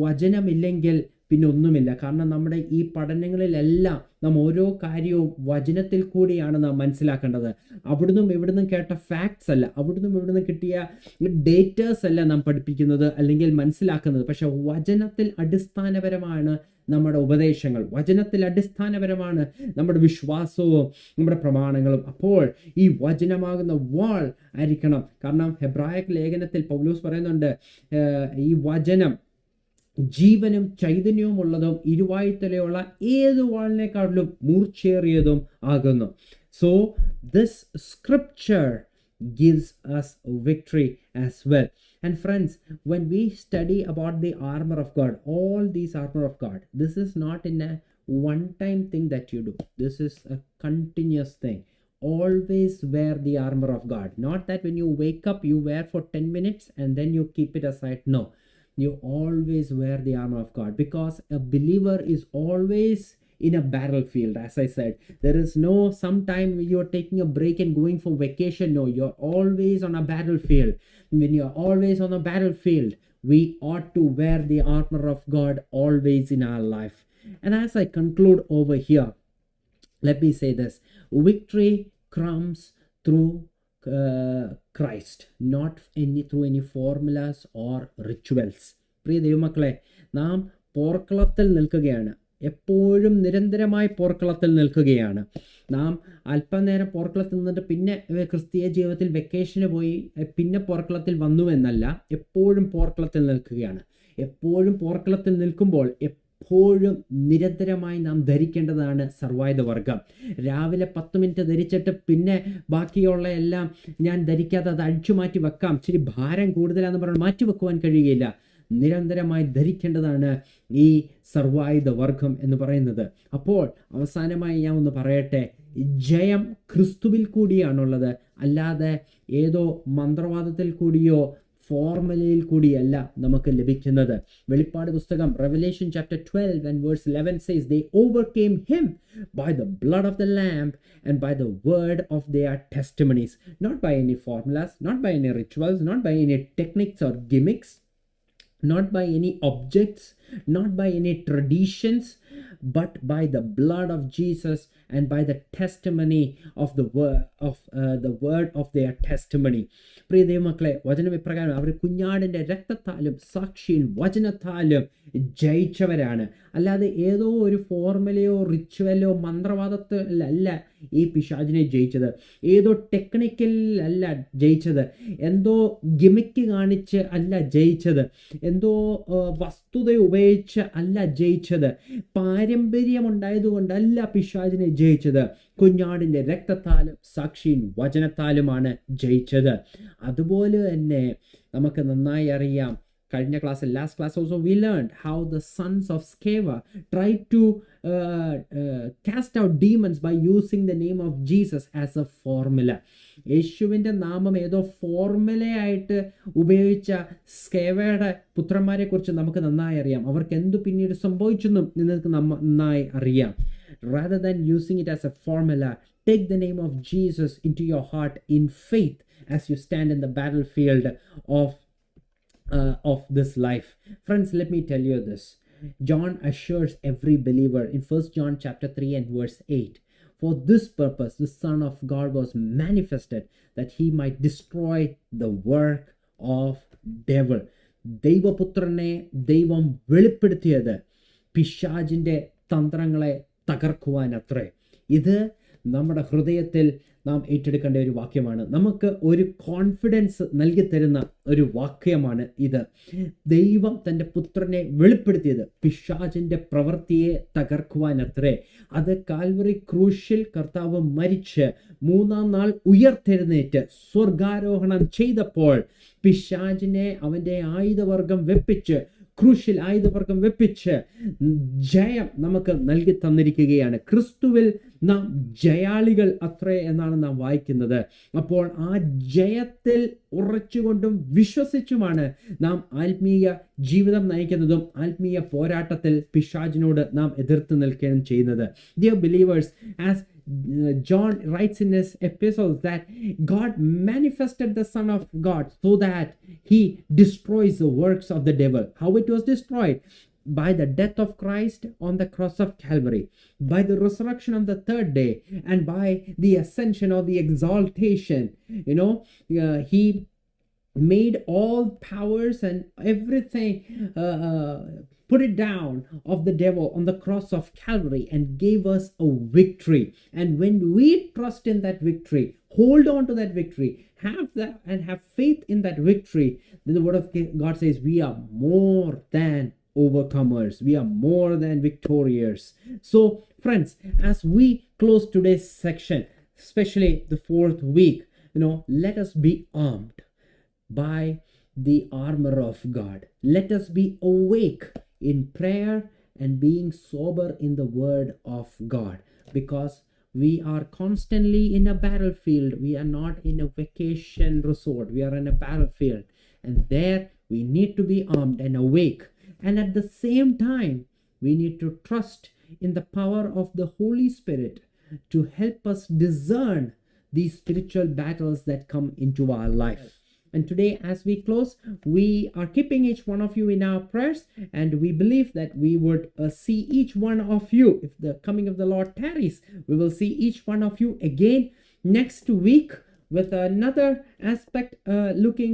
വചനമില്ലെങ്കിൽ പിന്നെ ഒന്നുമില്ല. കാരണം നമ്മുടെ ഈ പഠനങ്ങളിലെല്ലാം നാം ഓരോ കാര്യവും വചനത്തിൽ കൂടിയാണ് നാം മനസ്സിലാക്കേണ്ടത്. അവിടുന്നും ഇവിടുന്നും കേട്ട ഫാക്ട്സ് അല്ല, അവിടുന്നും ഇവിടുന്ന് കിട്ടിയ ഡേറ്റേഴ്സ് അല്ല നാം പഠിപ്പിക്കുന്നത് അല്ലെങ്കിൽ മനസ്സിലാക്കുന്നത്. പക്ഷെ വചനത്തിൽ അടിസ്ഥാനപരമാണ് നമ്മുടെ ഉപദേശങ്ങൾ, വചനത്തിൽ അടിസ്ഥാനപരമാണ് നമ്മുടെ വിശ്വാസവും നമ്മുടെ പ്രമാണങ്ങളും. അപ്പോൾ ഈ വചനമാകുന്ന വാൾ ആയിരിക്കണം. കാരണം ഹെബ്രായ ലേഖനത്തിൽ പൗലോസ് പറയുന്നുണ്ട്, ഈ വചനം ജീവനും ചൈതന്യവും ഉള്ളതും ഇരുവായ്ത്തലയുള്ള ഏത് വാളിനേക്കാളും മൂർച്ചേറിയതും ആകുന്നു. So this scripture gives us victory as well. And friends, when we study about the armor of God, all these armor of God, this is not in a one-time thing that you do. This is a continuous thing. Always wear the armor of God. Not that when you wake up, you wear for 10 minutes and then you keep it aside. No. You always wear the armor of God, because a believer is always in a battlefield. As I said, there is no sometime you're taking a break and going for vacation. No, you're always on a battlefield. When you're always on a battlefield, we ought to wear the armor of God always in our life. And as I conclude over here, let me say this: victory comes through Christ, not through any formulas or rituals. പ്രിയ ദൈവമക്കളെ, നാം പോർക്കളത്തിൽ നിൽക്കുകയാണ്. എപ്പോഴും നിരന്തരമായി പോർക്കളത്തിൽ നിൽക്കുകയാണ്. നാം അല്പനേരം പോർക്കളത്തിൽ നിന്നിട്ട് പിന്നെ ക്രിസ്തീയ ജീവിതത്തിൽ വെക്കേഷന് പോയി പിന്നെ പോർക്കളത്തിൽ വന്നു എന്നല്ല, എപ്പോഴും പോർക്കളത്തിൽ നിൽക്കുകയാണ്. എപ്പോഴും പോർക്കളത്തിൽ നിൽക്കുമ്പോൾ എപ്പോഴും നിരന്തരമായി നാം ധരിക്കേണ്ടതാണ് സർവായുധ വർഗം. രാവിലെ 10 മിനിറ്റ് ധരിച്ചിട്ട് പിന്നെ ബാക്കിയുള്ള എല്ലാം ഞാൻ ധരിക്കാതെ അത് അഴിച്ചു മാറ്റി വെക്കാം, ഇച്ചിരി ഭാരം കൂടുതലാണെന്ന് പറഞ്ഞ് മാറ്റി വെക്കുവാൻ കഴിയുകയില്ല. നിരന്തരമായി ധരിക്കേണ്ടതാണ് ഈ സർവായുധ വർഗം എന്ന് പറയുന്നത്. അപ്പോൾ അവസാനമായി ഞാൻ ഒന്ന് പറയട്ടെ, ജയം ക്രിസ്തുവിൽ കൂടിയാണുള്ളത്, അല്ലാതെ ഏതോ മന്ത്രവാദത്തിൽ കൂടിയോ ഫോർമുലയിൽ കൂടിയല്ല നമുക്ക് ലഭിക്കുന്നത്. വെളിപ്പാട് പുസ്തകം Revelation chapter 12 and verse 11 says, they overcame him by the blood of the lamb and by the word of their testimonies. Not by any formulas, not by any rituals, not by any techniques or gimmicks, not by any objects, not by any traditions, but by the blood of Jesus and by the testimony of the word of their testimony. പ്രിയ ദൈവമക്കളെ, വചനം ഇപ്രകാരം, അവർ കുഞ്ഞാടിൻ്റെ രക്തത്താലും സാക്ഷിയിൽ വചനത്താലും ജയിച്ചവരാണ്. അല്ലാതെ ഏതോ ഒരു ഫോർമുലയോ റിച്വലോ മന്ത്രവാദത്തിലല്ല ഈ പിശാചിനെ ജയിച്ചത്. ഏതോ ടെക്നിക്കലല്ല ജയിച്ചത്. എന്തോ ഗിമിക്ക് കാണിച്ച് അല്ല ജയിച്ചത്. എന്തോ വസ്തുത ഉപയോഗിച്ച് അല്ല ജയിച്ചത്. പാരമ്പര്യമുണ്ടായതുകൊണ്ടല്ല പിശാചിനെ ജയിച്ചത്. കുഞ്ഞാടിൻ്റെ രക്തത്താലും സാക്ഷിയും വചനത്താലുമാണ് ജയിച്ചത്. അതുപോലെ തന്നെ നമുക്ക് നന്നായി അറിയാം, കഴിഞ്ഞ ക്ലാസ്സിൽ, last class also we learn how the sons of Sceva try to cast out demons by using the name of Jesus as a formula. യേശുവിൻ്റെ നാമം ഏതോ ഫോർമുലയായിട്ട് ഉപയോഗിച്ച സ്കേവയുടെ പുത്രന്മാരെ കുറിച്ച് നമുക്ക് നന്നായി അറിയാം. അവർക്ക് എന്തു പിന്നീട് സംഭവിച്ചെന്നും നിങ്ങൾക്ക് നന്നായി അറിയാം. Rather than using it as a formula, take the name of Jesus into your heart in faith as you stand in the battlefield of this life. Friends, let me tell you this. John assures every believer in 1 John chapter 3 and verse 8, for this purpose the Son of God was manifested, that he might destroy the work of devil. ദൈവപുത്രനെ ദൈവം വെളിപ്പെടുത്തിയത് പിശാചിൻ്റെ തന്ത്രങ്ങളെ തകർക്കുവാനത്രേ. ഇത് നമ്മുടെ ഹൃദയത്തിൽ നാം ഏറ്റെടുക്കേണ്ട ഒരു വാക്യമാണ്. നമുക്ക് ഒരു കോൺഫിഡൻസ് നൽകി തരുന്ന ഒരു വാക്യമാണ് ഇത്. ദൈവം തൻ്റെ പുത്രനെ വെളിപ്പെടുത്തിയത് പിശാചിൻ്റെ പ്രവൃത്തിയെ തകർക്കുവാനത്രേ. അത് കാൽവറി ക്രൂശിൽ കർത്താവ് മരിച്ച് മൂന്നാം നാൾ ഉയർത്തെഴുന്നേറ്റ് സ്വർഗാരോഹണം ചെയ്തപ്പോൾ പിശാചിനെ അവൻ്റെ ആയുധവർഗം വെപ്പിച്ച്, ക്രൂശിൽ ആയുധവർഗം വെപ്പിച്ച് ജയം നമുക്ക് നൽകി തന്നിരിക്കുകയാണ്. ക്രിസ്തുവിൽ നാം ജയാളികൾ അത്രേ എന്നാണ് നാം വായിക്കുന്നത്. അപ്പോൾ ആ ജയത്തിൽ ഉറച്ചുകൊണ്ടും വിശ്വസിച്ചുമാണ് നാം ആത്മീയ ജീവിതം നയിക്കുന്നതും ആത്മീയ പോരാട്ടത്തിൽ പിശാചിനോട് നാം എതിർത്ത് നിൽക്കുകയും ചെയ്യുന്നത്. Dear believers, as John writes in his epistles that God manifested the Son of God so that he destroys the works of the devil. How it was destroyed? By the death of Christ on the cross of Calvary, by the resurrection on the third day, and by the ascension or the exaltation. He made all powers and everything, put it down of the devil on the cross of Calvary and gave us a victory. And when we trust in that victory, hold on to that victory, have that and have faith in that victory, then the word of God says we are more than overcomers. We are more than victorious. So friends, as we close today's section, especially the 4th week, let us be armed by the armor of God. Let us be awake in prayer and being sober in the word of God, because we are constantly in a battlefield. We are not in a vacation resort. We are in a battlefield, and there we need to be armed and awake. And at the same time, we need to trust in the power of the Holy Spirit to help us discern these spiritual battles that come into our life. And today, as we close, we are keeping each one of you in our prayers, and we believe that we would see each one of you, if the coming of the Lord tarries, we will see each one of you again next week with another aspect, looking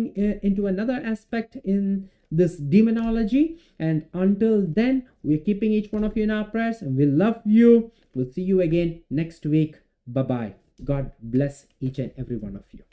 into another aspect in this demonology. And until then, we're keeping each one of you in our prayers, and we love you. We'll see you again next week. Bye-bye. God bless each and every one of you.